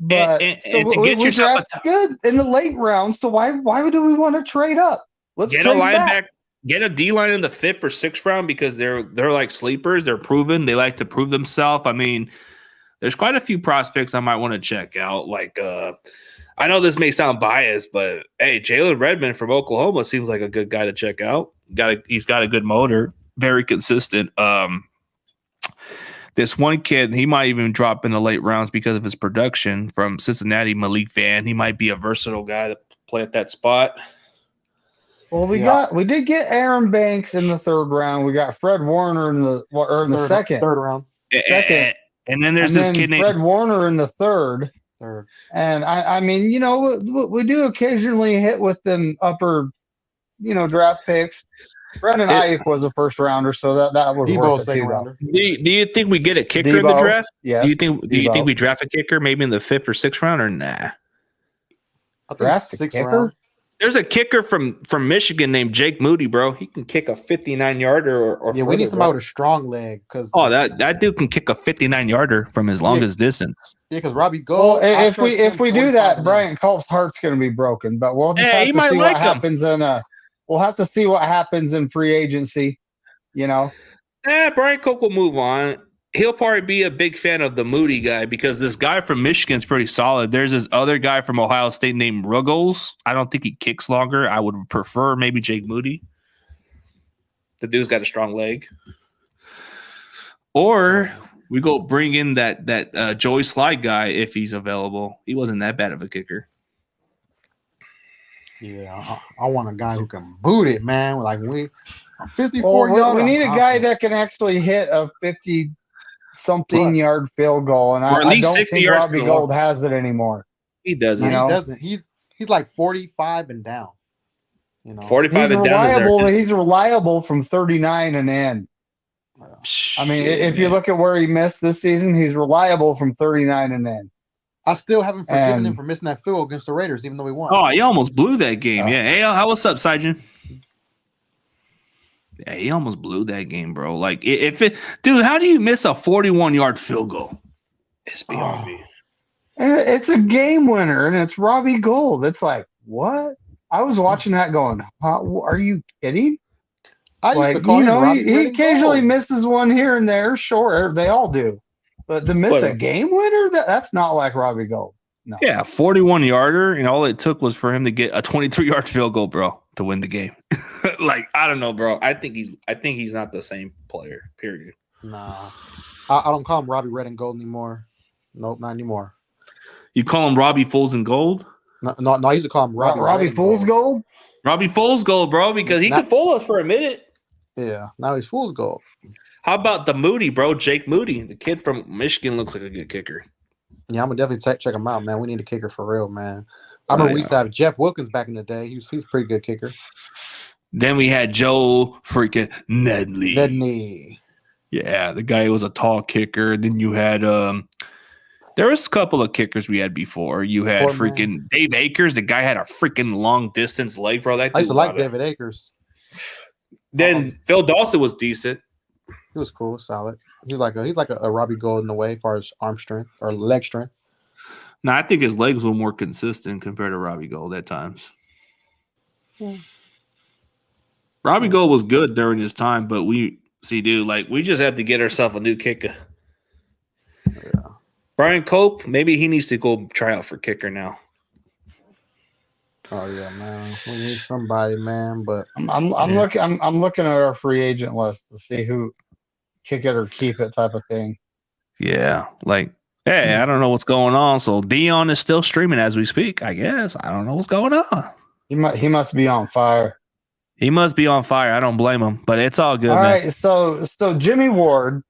But and to get yourself good in the late rounds. So why do we want to trade up? Let's get trade a linebacker. back. Get a D-line in the 5th or 6th round because they're like sleepers. They're proven. They like to prove themselves. I mean, there's quite a few prospects I might want to check out. Like, I know this may sound biased, but hey, Jalen Redmond from Oklahoma seems like a good guy to check out. He's got a good motor, very consistent. This one kid, he might even drop in the late rounds because of his production from Cincinnati, Malik Van. He might be a versatile guy to play at that spot. Well, we did get Aaron Banks in the 3rd round. We got Fred Warner in the 2nd, 3rd round. And then there's this kid named Fred Warner in the 3rd. And I mean, you know, we do occasionally hit with them upper, you know, draft picks. Brandon Ayuk was a 1st rounder, so that was worth it too. Do you think we get a kicker in the draft? Yeah. Do you think we draft a kicker maybe in the 5th or 6th round or nah? I think draft 6th round. There's a kicker from Michigan named Jake Moody, bro. He can kick a 59-yarder or we need somebody with a strong leg because that dude can kick a 59-yarder from his longest distance. Yeah, because Robbie Gold. Well, if we do that, Brian Culp's heart's going to be broken. But we'll just have to see what happens in we'll have to see what happens in free agency. You know, Brian Cook will move on. He'll probably be a big fan of the Moody guy because this guy from Michigan's pretty solid. There's this other guy from Ohio State named Ruggles. I don't think he kicks longer. I would prefer maybe Jake Moody. The dude's got a strong leg. Or we go bring in that Joey Slide guy if he's available. He wasn't that bad of a kicker. Yeah, I want a guy who can boot it, man. Like 54 yards. We need a guy that can actually hit a 50-something yard field goal, and or at least I don't 60 think yards Robbie Gould has it anymore. He doesn't. You know? He doesn't. He's like 45 and down. 45 and down. He's reliable from 39 and in. I mean, if you look at where he missed this season, he's reliable from 39 and in. I still haven't forgiven him for missing that field against the Raiders, even though he won. Oh, he almost blew that game. Yeah. Hey, what's up, Sajin? Yeah, he almost blew that game, bro. Like, dude, how do you miss a 41-yard field goal? It's beyond me. It's a game winner, and it's Robbie Gould. It's like, what? I was watching that going, are you kidding? I used to call him Robbie he occasionally misses one here and there. Sure, they all do. But to miss a game winner, that's not like Robbie Gould. No. Yeah, 41-yarder, and all it took was for him to get a 23-yard field goal, bro, to win the game. Like, I don't know, bro. I think he's not the same player, period. Nah. I don't call him Robbie Red and Gold anymore. Nope, not anymore. You call him Robbie Fools and Gold? No, I used to call him Robbie Fool's Gold? Robbie Fool's Gold, bro, because he could fool us for a minute. Yeah, now he's Fool's Gold. How about the Moody, bro? Jake Moody. The kid from Michigan looks like a good kicker. Yeah, I'm going to definitely check him out, man. We need a kicker for real, man. I remember we used to have Jeff Wilkins back in the day. He's a pretty good kicker. Then we had Joe freaking Nedley. Yeah, the guy who was a tall kicker. Then you had there was a couple of kickers we had before. You had freaking Dave Akers. The guy had a freaking long distance leg, bro. I used to like David Akers. Then Phil Dawson was decent. He was cool, solid. He's like a Robbie Gould in a way, as far as arm strength or leg strength. No, I think his legs were more consistent compared to Robbie Gould at times. Robbie Gould was good during his time, but we just have to get ourselves a new kicker. Yeah. Brian Cope, maybe he needs to go try out for kicker now. Oh yeah, man. We need somebody, man. But I'm looking at our free agent list to see who kick it or keep it type of thing. Yeah, like, hey, I don't know what's going on. So Dion is still streaming as we speak, I guess. I don't know what's going on. He must be on fire. He must be on fire. I don't blame him, but it's all good. All man. right, so Jimmy Ward,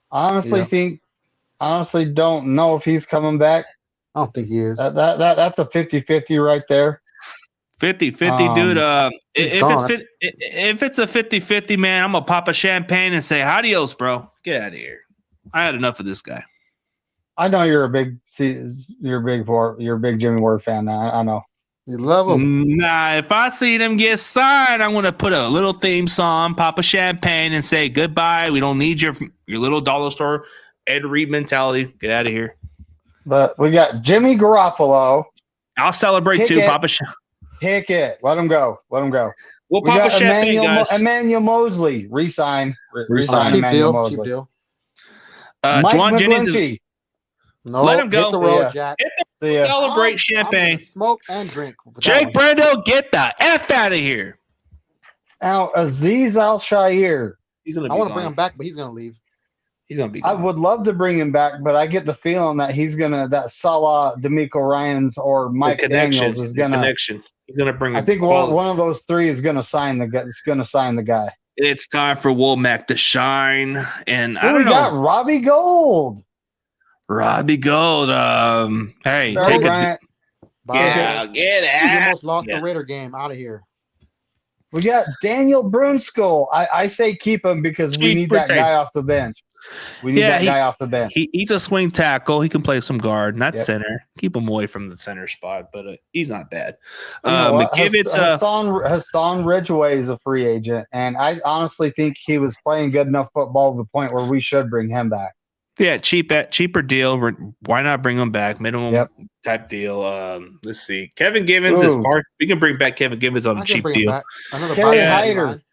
honestly don't know if he's coming back. I don't think he is. That's a 50-50 right there. 50-50, dude. If it's a 50-50, man, I'm gonna pop a champagne and say adios, bro. Get out of here. I had enough of this guy. I know you're a big Jimmy Ward fan now. I know. You love him. Nah, if I see them get signed, I'm gonna put a little theme song, pop a champagne, and say goodbye. We don't need your little dollar store Ed Reed mentality. Get out of here. But we got Jimmy Garoppolo. I'll celebrate too. Papa Pick it. Let him go. We'll pop a champagne, guys. Emmanuel Mosley. Resign. Cheap deal. Mike Juwan Jennings McGlinchey. No, let him go. Hit the road, Jack. Celebrate champagne. Smoke and drink. Jake Brando, get the F out of here. Now, Azeez Al-Shaair. I want to bring him back, but he's going to leave. He's going to be gone. I would love to bring him back, but I get the feeling that that Salah, DeMeco Ryans, or Mike Daniels is going to. He's going to bring. I think one of those three is going to sign the guy. It's going to sign the guy. It's time for Womack to shine, and I don't know. We got Robbie Gould. Hey, take it. Yeah, get out. You almost lost the Raider game. Out of here. We got Daniel Brunskill. I say keep him because we need that guy off the bench. Guy off the bench. He's a swing tackle. He can play some guard, not center. Keep him away from the center spot, but he's not bad. Hassan Ridgeway is a free agent, and I honestly think he was playing good enough football to the point where we should bring him back. Yeah, cheaper deal. Why not bring him back? Minimum type deal. Let's see. Kevin Givens is part. We can bring back Kevin Givens on a cheap deal. Kerry Hyder.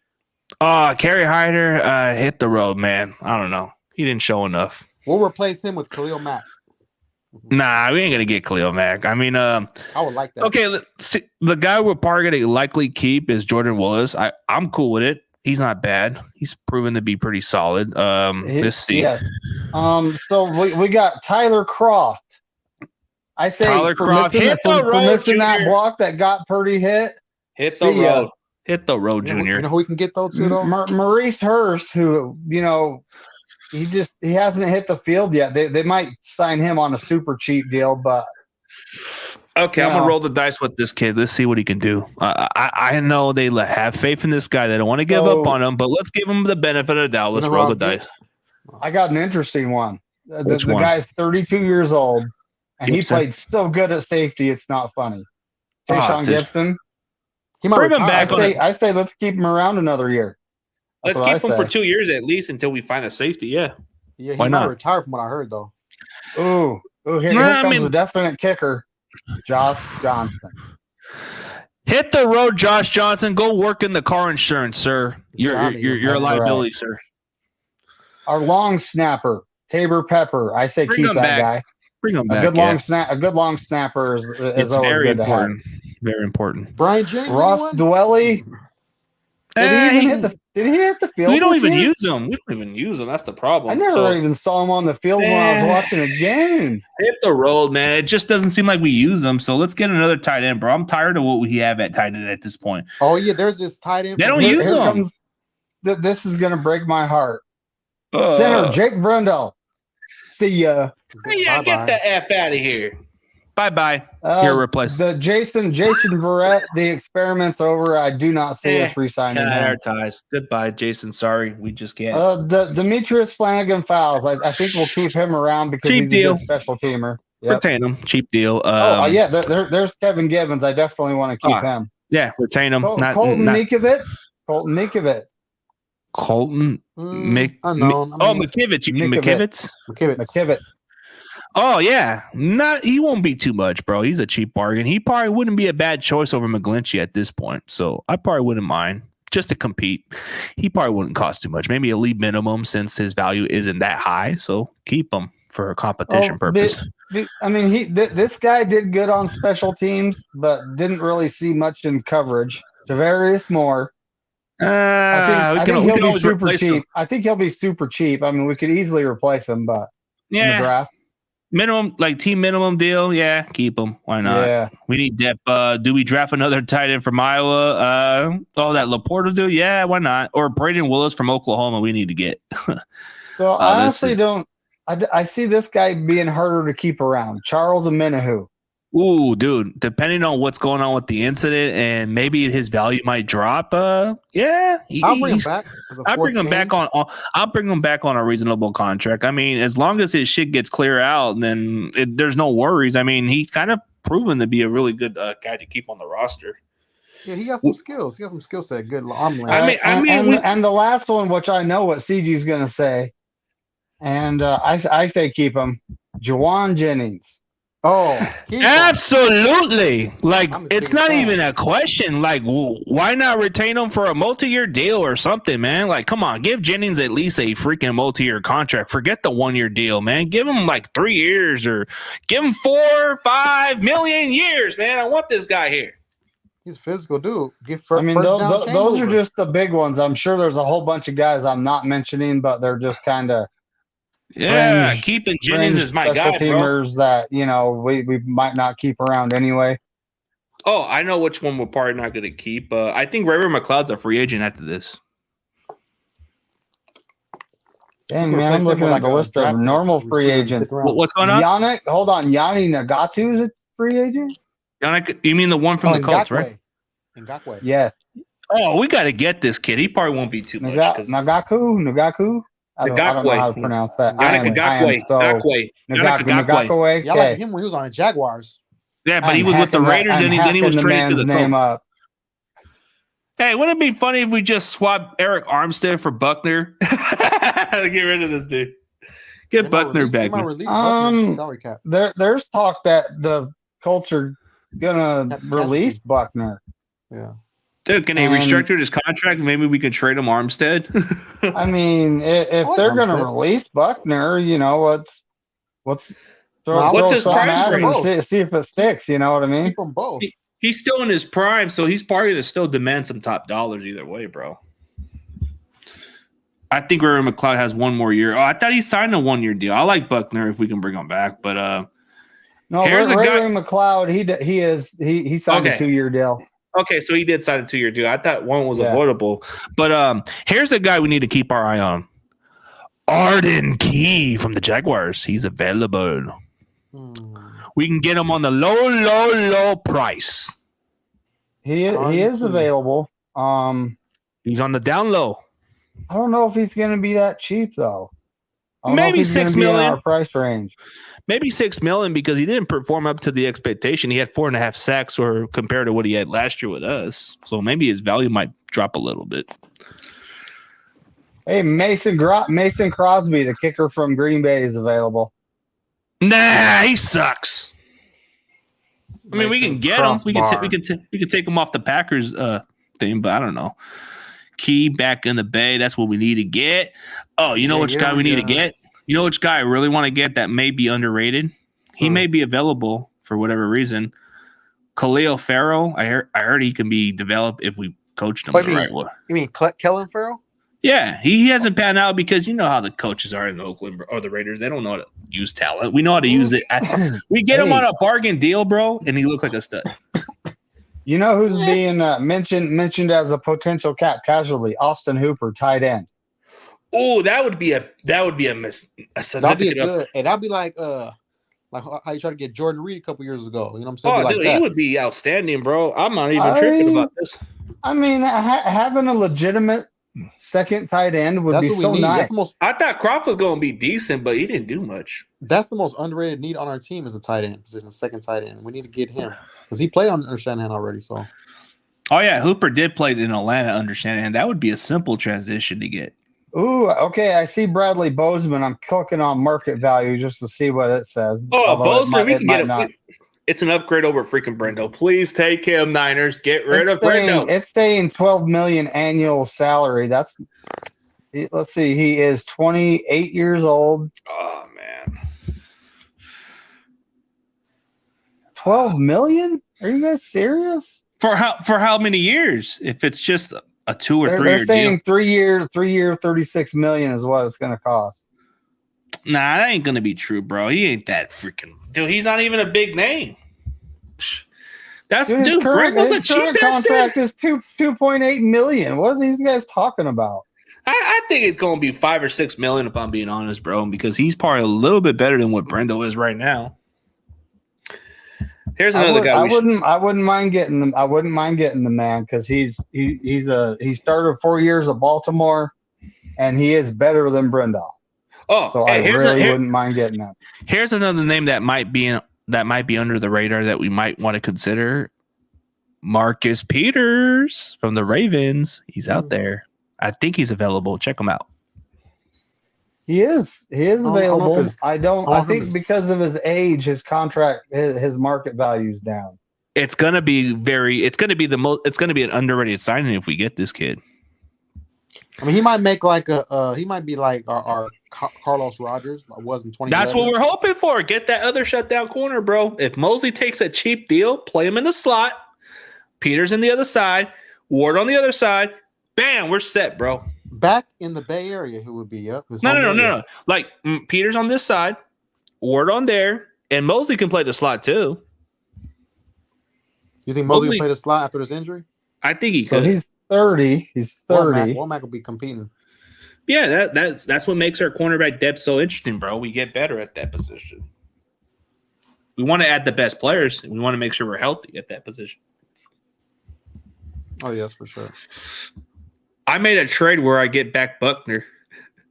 Kerry Hyder hit the road, man. I don't know. He didn't show enough. We'll replace him with Khalil Mack. Nah, we ain't gonna get Khalil Mack. I mean, I would like that. okay. Let's see. The guy we're probably gonna likely keep is Jordan Willis. I'm cool with it. He's not bad. He's proven to be pretty solid. Let's see. Yes. So we got Tyler Croft. I say Tyler Croft, hit the road, for missing that Junior. block that got Purdy hit. Hit the road. Hit the road, Junior. You know who we can get though too though? Maurice Hurst, who he hasn't hit the field yet. They might sign him on a super cheap deal, but okay, I'm gonna roll the dice with this kid. Let's see what he can do. I know they have faith in this guy. They don't want to give up on him, but let's give him the benefit of the doubt. Let's roll the dice. I got an interesting one. The one? guy's 32 years old, and Gibson. he played so good at safety. It's not funny. Tayshaun Gibson. He might Bring him retire. back. I say let's keep him around another year. That's Let's what keep I him for say. 2 years at least until we find a safety. Yeah. Yeah, he Why might not? retire from what I heard though. Ooh, here comes the definite kicker, Josh Johnson. Hit the road, Josh Johnson. Go work in the car insurance, sir. You're a liability, right. sir. Our long snapper, Tabor Pepper. I say Bring keep him that back. guy. Bring him back. A good long snapper is It's always very good to have. important. Very important. Brian Jennings. Ross Dwelly. Did he hit the field? We don't this even year? use him. We don't even use him. That's the problem. I never even saw him on the field when I was watching a game. Hit the road, man. It just doesn't seem like we use them. So let's get another tight end, bro. I'm tired of what we have at tight end at this point. Oh yeah, there's this tight end. They don't use them. This is gonna break my heart. Center Jake Brundle. See ya. Yeah, get the F out of here. Bye-bye. You're replaced. The Jason Verrett, the experiment's over. I do not see us re-signing him. Goodbye, Jason. Sorry, we just can't. Demetrius Flanagan Fowles. I think we'll keep him around because Cheap he's deal. a good special teamer. Yep. Retain him. Cheap deal. Yeah. There's Kevin Gibbons. I definitely want to keep him. Yeah, retain him. Colton Mikovits. Colton unknown. McKivitz. You mean McKivitz? McKivitz. Oh yeah, he won't be too much, bro. He's a cheap bargain. He probably wouldn't be a bad choice over McGlinchey at this point. So I probably wouldn't mind just to compete. He probably wouldn't cost too much. Maybe a league minimum since his value isn't that high. So keep him for a competition purpose. This guy did good on special teams, but didn't really see much in coverage. Javarius Moore. I think he'll be super cheap. I think he'll be super cheap. I mean, we could easily replace him, but in the draft. Minimum, like team minimum deal. Yeah, keep him. Why not? Yeah. We need depth. Do we draft another tight end from Iowa? That Laporta dude? Yeah, why not? Or Braden Willis from Oklahoma we need to get. So I honestly don't. I see this guy being harder to keep around. Charles Omenihu. Ooh, dude, depending on what's going on with the incident and maybe his value might drop. I'll bring him back. I'll bring him back on a reasonable contract. I mean, as long as his shit gets clear out, then there's no worries. I mean, he's kind of proven to be a really good guy to keep on the roster. Yeah, he got some skills. He got some skill set. Good arm length. And the last one, which I know what CG's going to say, and I say keep him, Juwan Jennings. Oh, absolutely. Like, it's not even a question. Like, why not retain him for a multi-year deal or something, man? Like, come on, give Jennings at least a freaking multi-year contract. Forget the 1-year deal, man. Give him like 3 years or give him 4 or 5 million years, man. I want this guy here. He's a physical dude. Those are just the big ones. I'm sure there's a whole bunch of guys I'm not mentioning, but they're just kind of keeping Jennings is my guy, teamers that we might not keep around anyway. Oh, I know which one we're probably not going to keep. I think Ray McLeod's a free agent after this. Dang, man, I'm looking at the list of normal free agents. What's going on? Yanni Nagatu is a free agent? You mean the one from the Colts, right? Ngakwe. Yes. Oh, we got to get this kid. He probably won't be too much. Nagaku? I don't know how to pronounce that. Ngakwe. Ngakwe. Yeah, I like him when he was on the Jaguars. Yeah, but he was with the Raiders and then he was traded to the Colts. Hey, wouldn't it be funny if we just swapped Eric Armstead for Buckner? Get rid of this dude. Get Buckner back. There's talk that the Colts are gonna release Buckner. Yeah. Dude, can they restructure his contract? Maybe we could trade him Armstead. I mean, if they're going to Armstead. release Buckner, you know, what's What's his something price at him and range? see if it sticks. You know what I mean? Keep them both. He's still in his prime, so he's probably going to still demand some top dollars either way, bro. I think Ray McLeod has one more year. Oh, I thought he signed a 1-year deal. I like Buckner if we can bring him back, but no, here's a guy. Ray McLeod, he signed a 2-year deal. Okay, so he did sign a 2-year deal. I thought one was avoidable, but here's a guy we need to keep our eye on. Arden Key from the Jaguars. He's available. We can get him on the low price. He is available. He's on the down low. I don't know if he's going to be that cheap though. Maybe $6 million. In our price range. Maybe $6 million because he didn't perform up to the expectation. He had 4.5 sacks, or compared to what he had last year with us. So maybe his value might drop a little bit. Hey, Mason Crosby, the kicker from Green Bay, is available. Nah, he sucks. I mean, we can get him. We can take him off the Packers thing, but I don't know. Key back in the Bay. That's what we need to get. Oh, you know which guy we need to get? You know which guy I really want to get that may be underrated? He may be available for whatever reason. Khalil Farrell. I heard he can be developed if we coached him the right way. You mean Kellen Farrell? Yeah, he hasn't panned out because you know how the coaches are in the Oakland or the Raiders. They don't know how to use talent. We know how to use it. We get him on a bargain deal, bro, and he looks like a stud. You know who's being mentioned as a potential cap casualty? Austin Hooper, tight end. Oh, that would be a significant. That'd be good. And that'd be like how you tried to get Jordan Reed a couple years ago. You know what I'm saying? Oh, dude, he would be outstanding, bro. I'm not even tripping about this. I mean, having a legitimate second tight end would be so nice. I thought Croft was going to be decent, but he didn't do much. That's the most underrated need on our team is a tight end position, second tight end. We need to get him because he played under Shanahan already. So, oh yeah, Hooper did play in Atlanta under Shanahan. That would be a simple transition to get. Ooh, okay. I see Bradley Bozeman. I'm clicking on market value just to see what it says. Oh, Bozeman, we can get him. It's an upgrade over freaking Brendo. Please take him, Niners. Get rid of Brendo. It's staying $12 million annual salary. Let's see. He is 28 years old. Oh man, $12 million? Are you guys serious? For how many years? If it's just a 2 or 3 year deal, they're saying 3 years, 36 million is what it's going to cost. Nah, that ain't gonna be true, bro. He ain't that freaking dude. He's not even a big name. That's Brendo's a cheap contract is 2.8 million. What are these guys talking about? I think it's gonna be 5 or 6 million if I'm being honest, bro, because he's probably a little bit better than what Brendo is right now. Here's another guy. I wouldn't mind getting them. I wouldn't mind getting the man because he started 4 years at Baltimore, and he is better than Brendo. Oh, so I really wouldn't mind getting that. Here's another name that might be under the radar that we might want to consider. Marcus Peters from the Ravens. He's out there. I think he's available. Check him out. He is available. I think because of his age, his contract, his market value is down. It's gonna be an underrated signing if we get this kid. I mean, he might make he might be like our Carlos Rogers was in 2011. That's what we're hoping for. Get that other shutdown corner, bro. If Mosley takes a cheap deal, play him in the slot. Peters in the other side, Ward on the other side. Bam, we're set, bro. Back in the Bay Area, who would be up? No. Like Peters on this side, Ward on there, and Mosley can play the slot too. You think Mosley can play the slot after this injury? I think he could. So he's 30. He's 30. Womack will be competing. Yeah, that's what makes our cornerback depth so interesting, bro. We get better at that position. We want to add the best players. We want to make sure we're healthy at that position. Oh, yes, for sure. I made a trade where I get back Buckner.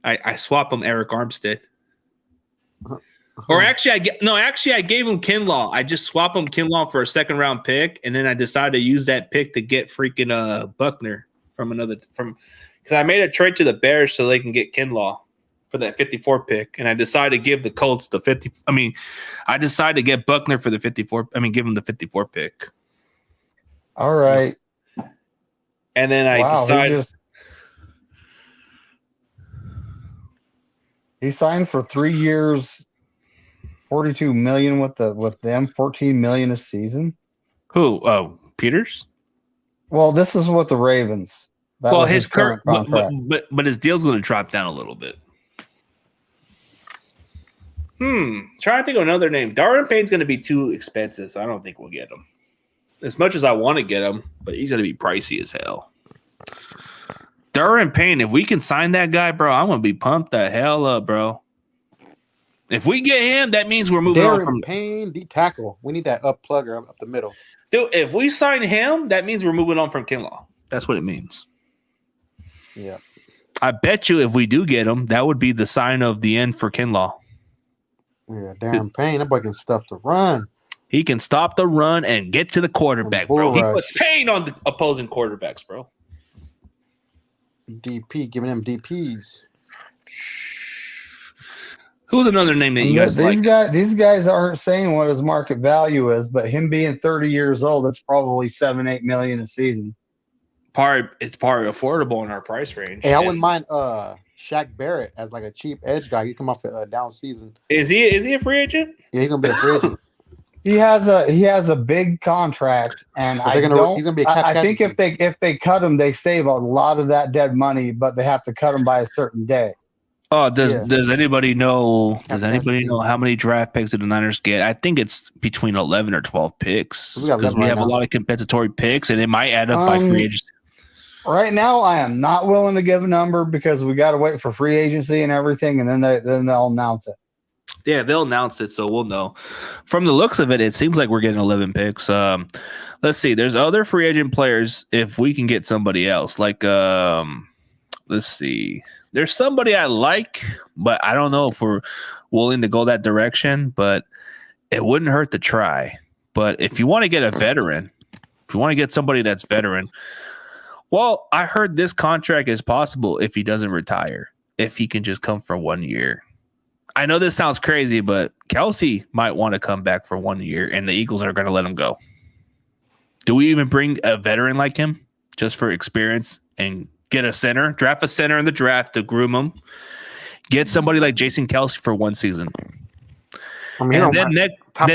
I swap him Eric Armstead. Or actually, I gave him Kinlaw. I just swap him Kinlaw for a second round pick, and then I decided to use that pick to get freaking Buckner because I made a trade to the Bears so they can get Kinlaw for that 54 pick, and I decided to give the Colts the 50. I decided to get Buckner for the 54. Give him the 54 pick. All right. And then I decided. He signed for 3 years, $42 million with them, $14 million a season. Who? Oh, Peters? Well, this is with the Ravens. That was his current contract. But his deal's going to drop down a little bit. Trying to think of another name. Darren Payne's going to be too expensive, so I don't think we'll get him. As much as I want to get him, but he's going to be pricey as hell. Darren Payne, if we can sign that guy, bro, I'm going to be pumped the hell up, bro. If we get him, that means we're moving on from Payne, D tackle. We need that up plugger up the middle. Dude, if we sign him, that means we're moving on from Kinlaw. That's what it means. Yeah. I bet you if we do get him, that would be the sign of the end for Kinlaw. Yeah, Darren Payne, that boy can stuff the run. He can stop the run and get to the quarterback, bro. He puts pain on the opposing quarterbacks, bro. DP, giving them DPs. Who's another name that you guys like? These guys aren't saying what his market value is, but him being 30 years old, it's probably $7-8 million a season. It's probably affordable in our price range. Hey, I wouldn't mind Shaq Barrett as like a cheap edge guy. He come off a down season. Is he a free agent? Yeah, he's gonna be a free agent. He has a big contract, and he's gonna be I think if they cut him, they save a lot of that dead money, but they have to cut him by a certain day. Oh, does anybody know? Does anybody know how many draft picks did the Niners get? I think it's between 11 or 12 picks. Because we have a lot of compensatory picks, and it might add up by free agency. Right now, I am not willing to give a number because we got to wait for free agency and everything, and then they'll announce it. Yeah, they'll announce it, so we'll know. From the looks of it, it seems like we're getting 11 picks. Let's see. There's other free agent players if we can get somebody else. Like, let's see. There's somebody I like, but I don't know if we're willing to go that direction, but it wouldn't hurt to try. But if you want to get a veteran, if you want to get somebody that's veteran, well, I heard this contract is possible if he doesn't retire, if he can just come for 1 year. I know this sounds crazy, but Kelsey might want to come back for 1 year, and the Eagles are going to let him go. Do we even bring a veteran like him just for experience and get a center, draft a center in the draft to groom him, get somebody like Jason Kelsey for 1 season? I mean, and then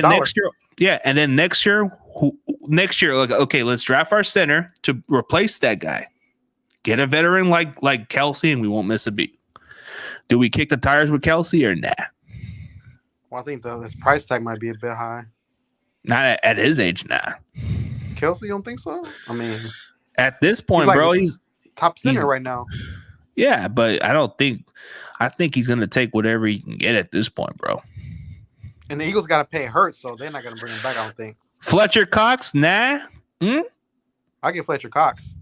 next year, yeah, and then next year, like, okay, let's draft our center to replace that guy. Get a veteran like Kelsey, and we won't miss a beat. Do we kick the tires with Kelsey or nah? Well, I think this price tag might be a bit high. Not at his age, nah. Kelsey, you don't think so? I mean, at this point, he's top center right now. Yeah, but I think he's going to take whatever he can get at this point, bro. And the Eagles got to pay Hurts, so they're not going to bring him back, I don't think. Fletcher Cox, nah. I get Fletcher Cox.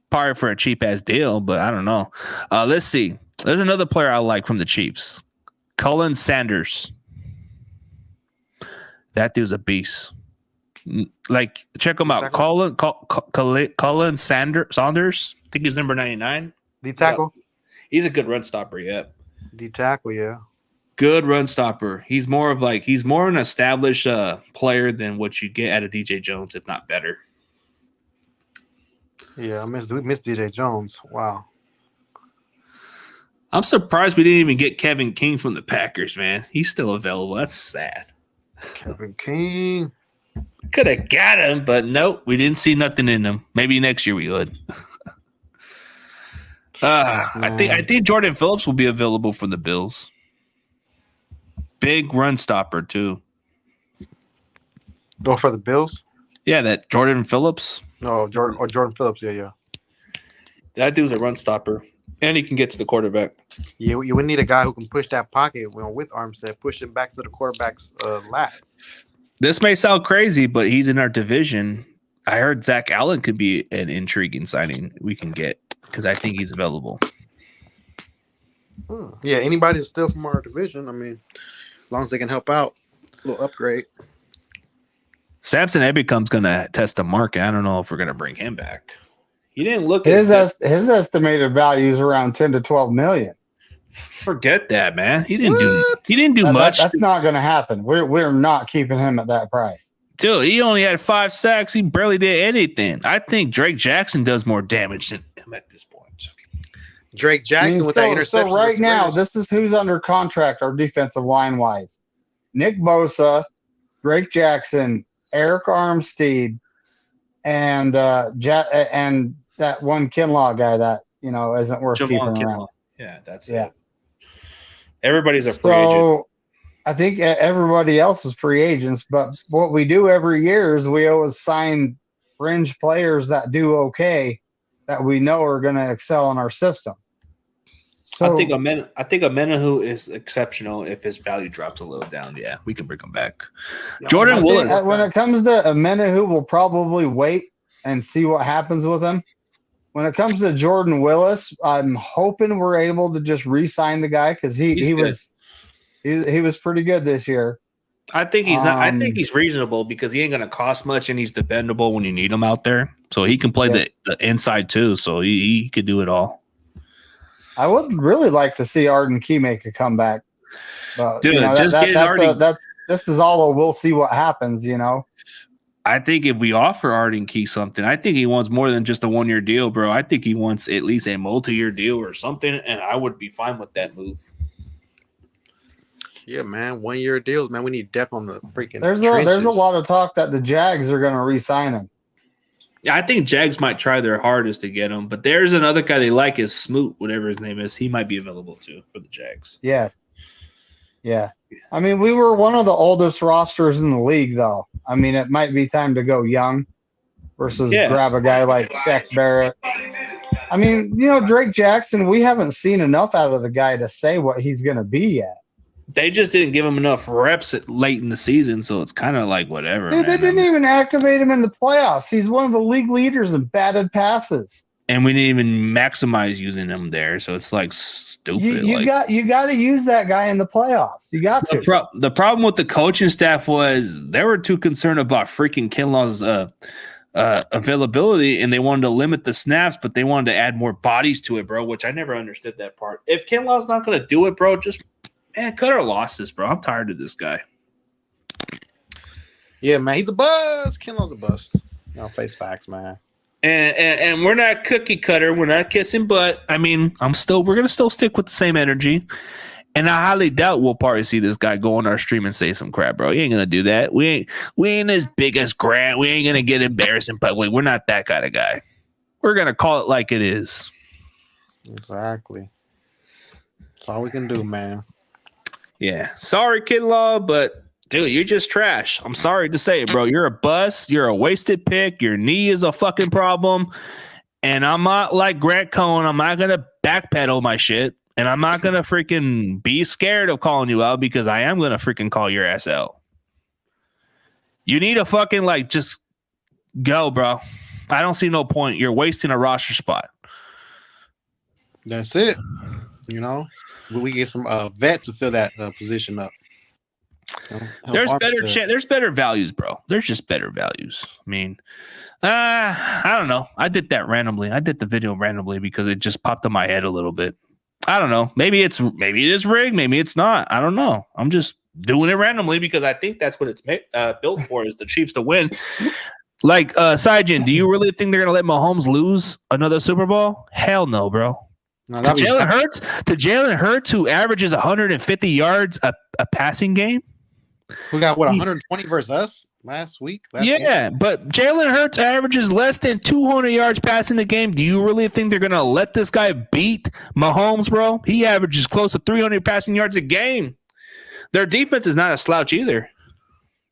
Probably for a cheap-ass deal, but I don't know. Let's see. There's another player I like from the Chiefs. Cullen Sanders. That dude's a beast. Like, check him out. Cullen Saunders. I think he's number 99. D tackle. Yeah. He's a good run stopper, yeah. D tackle, yeah. Good run stopper. He's more an established player than what you get out of DJ Jones, if not better. Yeah, we missed DJ Jones. Wow. I'm surprised we didn't even get Kevin King from the Packers, man. He's still available. That's sad. Kevin King. Could have got him, but nope, we didn't see nothing in him. Maybe next year we would. I think Jordan Phillips will be available for the Bills. Big run stopper too. Go for the Bills? Yeah, that Jordan Phillips. No, Jordan Phillips. Yeah. That dude's a run stopper, and he can get to the quarterback. Yeah, you would need a guy who can push that pocket with Armstead, push it back to the quarterback's lap. This may sound crazy, but he's in our division. I heard Zach Allen could be an intriguing signing we can get because I think he's available. Yeah, anybody that's still from our division, I mean, as long as they can help out, a little upgrade. Samson Ebicom's going to test the market. I don't know if we're going to bring him back. He didn't look his estimated value is around 10 to 12 million. Forget that, man. He didn't do much. That's not going to happen. We're not keeping him at that price. Dude, he only had 5 sacks. He barely did anything. I think Drake Jackson does more damage than him at this point. Drake Jackson with that interception. So right now, this is who's under contract, our defensive line wise. Nick Bosa, Drake Jackson, Eric Armstead, and that one Kinlaw guy that isn't worth keeping around. Yeah, that's it. Everybody's a free agent. So I think everybody else is free agents, but what we do every year is we always sign fringe players that do okay, that we know are going to excel in our system. So I think Amenahu is exceptional if his value drops a little down. Yeah, we can bring him back. Jordan Willis. When it comes to Amenahu, we'll probably wait and see what happens with him. When it comes to Jordan Willis, I'm hoping we're able to just re-sign the guy because he was pretty good this year. I think he's not. I think he's reasonable because he ain't going to cost much and he's dependable when you need him out there. So he can play the inside too. So he could do it all. I would really like to see Arden Key make a comeback. But, dude, this is all a we'll see what happens, I think if we offer Arden Key something, I think he wants more than just a 1-year deal, bro. I think he wants at least a multi-year deal or something, and I would be fine with that move. Yeah, man, 1-year deals, man. We need depth on the freaking There's a lot of talk that the Jags are going to re-sign him. Yeah, I think Jags might try their hardest to get him, but there's another guy they like is Smoot, whatever his name is. He might be available too for the Jags. Yeah. I mean, we were one of the oldest rosters in the league, though. I mean, it might be time to go young versus grab a guy like Shaq Barrett. I mean, Drake Jackson, we haven't seen enough out of the guy to say what he's going to be yet. They just didn't give him enough reps late in the season, so it's kind of like whatever. Dude, they didn't even activate him in the playoffs. He's one of the league leaders in batted passes. And we didn't even maximize using him there, so it's like stupid. You got to use that guy in the playoffs. You got to. The problem with the coaching staff was they were too concerned about freaking Kinlaw's availability, and they wanted to limit the snaps, but they wanted to add more bodies to it, bro. Which I never understood that part. If Kinlaw's not going to do it, bro, just cut our losses, bro. I'm tired of this guy. Yeah, man, he's a bust. Kinlaw's a bust. Face facts, man. And we're not cookie cutter. We're not kissing butt. I mean, we're gonna still stick with the same energy. And I highly doubt we'll probably see this guy go on our stream and say some crap, bro. He ain't gonna do that. We ain't as big as Grant. We ain't gonna get embarrassed in public. We're not that kind of guy. We're gonna call it like it is. Exactly. That's all we can do, man. Yeah. Sorry, Kinlaw, but dude, you're just trash. I'm sorry to say it, bro. You're a bust. You're a wasted pick. Your knee is a fucking problem. And I'm not like Grant Cohen. I'm not going to backpedal my shit. And I'm not going to freaking be scared of calling you out because I am going to freaking call your ass out. You need to fucking just go, bro. I don't see no point. You're wasting a roster spot. That's it. We get some vet to fill that position up. There's better values, bro. There's just better values. I mean, I don't know. I did that randomly. I did the video randomly because it just popped in my head a little bit. I don't know. Maybe it is rigged. Maybe it's not. I don't know. I'm just doing it randomly because I think that's what it's built for, is the Chiefs to win. Like, Sajin, do you really think they're gonna let Mahomes lose another Super Bowl? Hell no, bro. No, to Jalen Hurts, who averages 150 yards a passing game. We got 120 versus us last week. But Jalen Hurts averages less than 200 yards passing the game. Do you really think they're gonna let this guy beat Mahomes, bro? He averages close to 300 passing yards a game. Their defense is not a slouch either.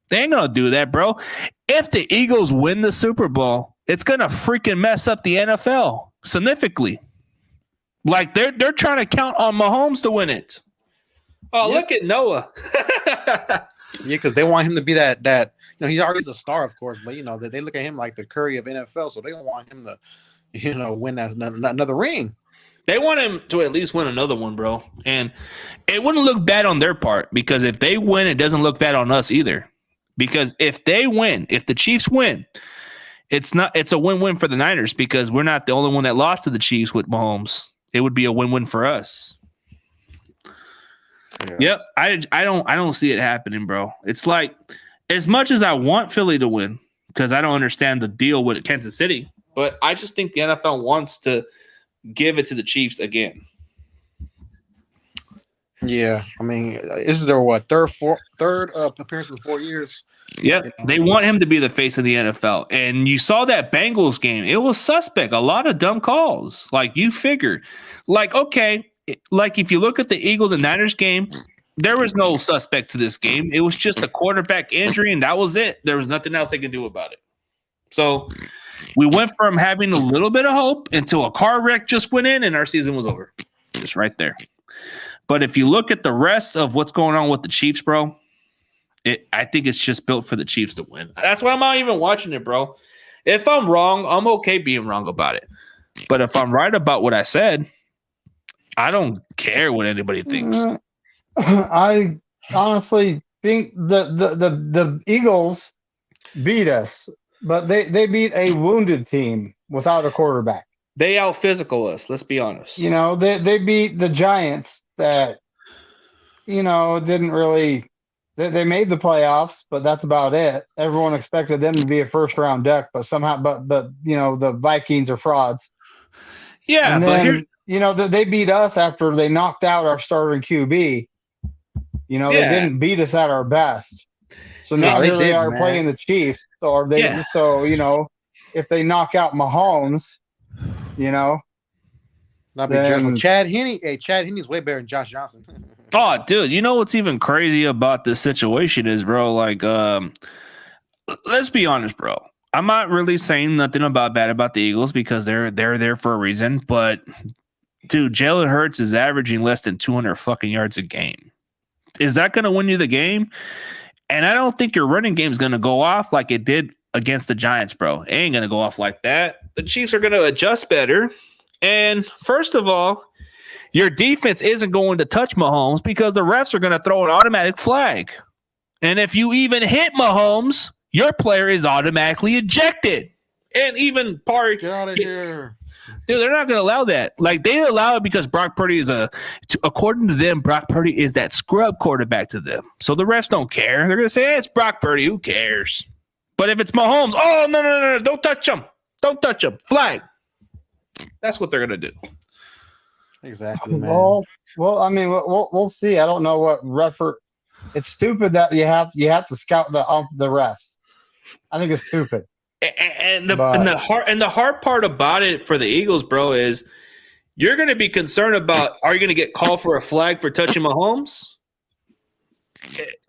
They ain't gonna do that, bro. If the Eagles win the Super Bowl, it's gonna freaking mess up the NFL significantly. Like they're trying to count on Mahomes to win it. Oh, Look at Noah. Because they want him to be that he's already a star, of course, but they look at him like the Curry of NFL, so they don't want him to win another ring. They want him to at least win another one, bro. And it wouldn't look bad on their part because if they win, it doesn't look bad on us either. Because if the Chiefs win, it's a win-win for the Niners because we're not the only one that lost to the Chiefs with Mahomes. It would be a win-win for us. Yeah. Yep. I don't see it happening, bro. It's like as much as I want Philly to win, because I don't understand the deal with Kansas City, but I just think the NFL wants to give it to the Chiefs again. Yeah, I mean, this is their third appearance in 4 years. Yeah, they want him to be the face of the NFL. And you saw that Bengals game. It was suspect. A lot of dumb calls. Like, you figure. Like, okay, like if you look at the Eagles and Niners game, there was no suspect to this game. It was just a quarterback injury, and that was it. There was nothing else they could do about it. So we went from having a little bit of hope until a car wreck just went in, and our season was over. Just right there. But if you look at the rest of what's going on with the Chiefs, bro, I think it's just built for the Chiefs to win. That's why I'm not even watching it, bro. If I'm wrong, I'm okay being wrong about it. But if I'm right about what I said, I don't care what anybody thinks. I honestly think the Eagles beat us, but they beat a wounded team without a quarterback. They out physical us, let's be honest. You know, they beat the Giants that, you know, didn't really – they made the playoffs, but that's about it. Everyone expected them to be a first-round duck, but somehow – but you know, the Vikings are frauds. Yeah, and but then, you know, they beat us after they knocked out our starting QB. You know, they didn't beat us at our best. So now here they are playing the Chiefs. So, you know, if they knock out Mahomes, you know. Not be careful. Chad Henne. Hey, Chad Henne's way better than Josh Johnson. Oh, dude, you know what's even crazy about this situation is, bro, like, let's be honest, bro. I'm not really saying nothing bad about the Eagles because they're there for a reason, but dude, Jalen Hurts is averaging less than 200 fucking yards a game. Is that going to win you the game? And I don't think your running game is going to go off like it did against the Giants, bro. It ain't going to go off like that. The Chiefs are going to adjust better. And first of all, your defense isn't going to touch Mahomes because the refs are going to throw an automatic flag. And if you even hit Mahomes, your player is automatically ejected. And even get out of here. Dude, they're not going to allow that. Like, they allow it because Brock Purdy is according to them, Brock Purdy is that scrub quarterback to them. So the refs don't care. They're going to say, hey, it's Brock Purdy. Who cares? But if it's Mahomes, oh, no. Don't touch him. Don't touch him. Flag. That's what they're going to do. Exactly, man. Well, I mean, we'll see. I don't know what refer. It's stupid that you have to scout the refs. I think it's stupid. And the hard part about it for the Eagles, bro, is you're going to be concerned about, are you going to get called for a flag for touching Mahomes?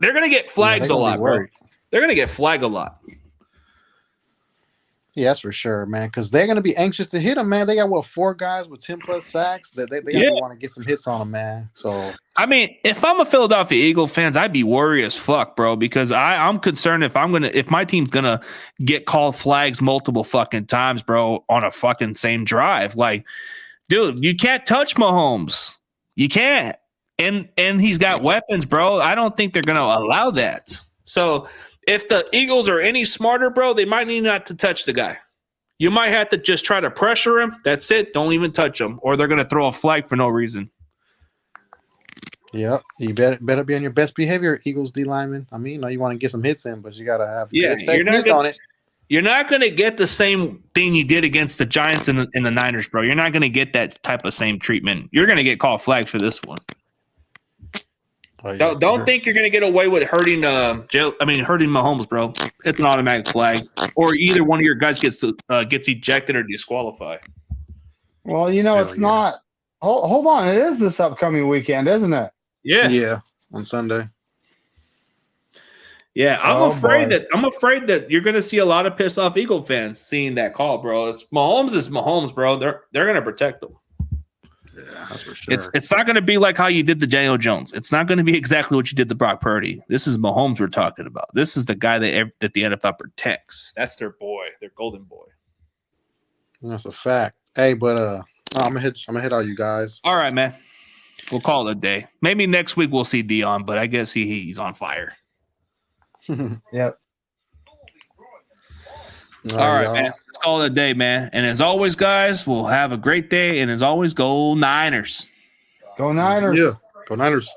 They're going to get flags a lot, bro. They're going to get flagged a lot. Yeah, that's for sure, man. Because they're going to be anxious to hit him, man. They got 4 guys with 10+ sacks. They want to get some hits on him, man. So I mean, if I'm a Philadelphia Eagle fans, I'd be worried as fuck, bro, because I'm concerned if my team's gonna get called flags multiple fucking times, bro, on a fucking same drive. Like, dude, you can't touch Mahomes. You can't. And he's got weapons, bro. I don't think they're gonna allow that. So if the Eagles are any smarter, bro, they might need not to touch the guy. You might have to just try to pressure him. That's it. Don't even touch him, or they're gonna throw a flag for no reason. Yep, you better be on your best behavior, Eagles D lineman. I mean, you know, you want to get some hits in, but you gotta have technique on it. You're not gonna get the same thing you did against the Giants and the Niners, bro. You're not gonna get that type of same treatment. You're gonna get called flags for this one. Oh, yeah, don't think you're gonna get away with hurting Mahomes, bro. It's an automatic flag, or either one of your guys gets ejected or disqualified. Well, you know, it's not. Hold on, it is this upcoming weekend, isn't it? Yeah, on Sunday. Yeah, I'm afraid that you're going to see a lot of pissed off Eagle fans seeing that call, bro. Mahomes is Mahomes, bro. They're going to protect them. Yeah, that's for sure. It's not going to be like how you did the Daniel Jones. It's not going to be exactly what you did to Brock Purdy. This is Mahomes we're talking about. This is the guy that the NFL protects. That's their boy, their golden boy. That's a fact. Hey, but I'm gonna hit all you guys. All right, man. We'll call it a day. Maybe next week we'll see Dion, but I guess he's on fire. Yep. All right, man. Let's call it a day, man. And as always, guys, we'll have a great day. And as always, go Niners. Go Niners. Yeah, go Niners.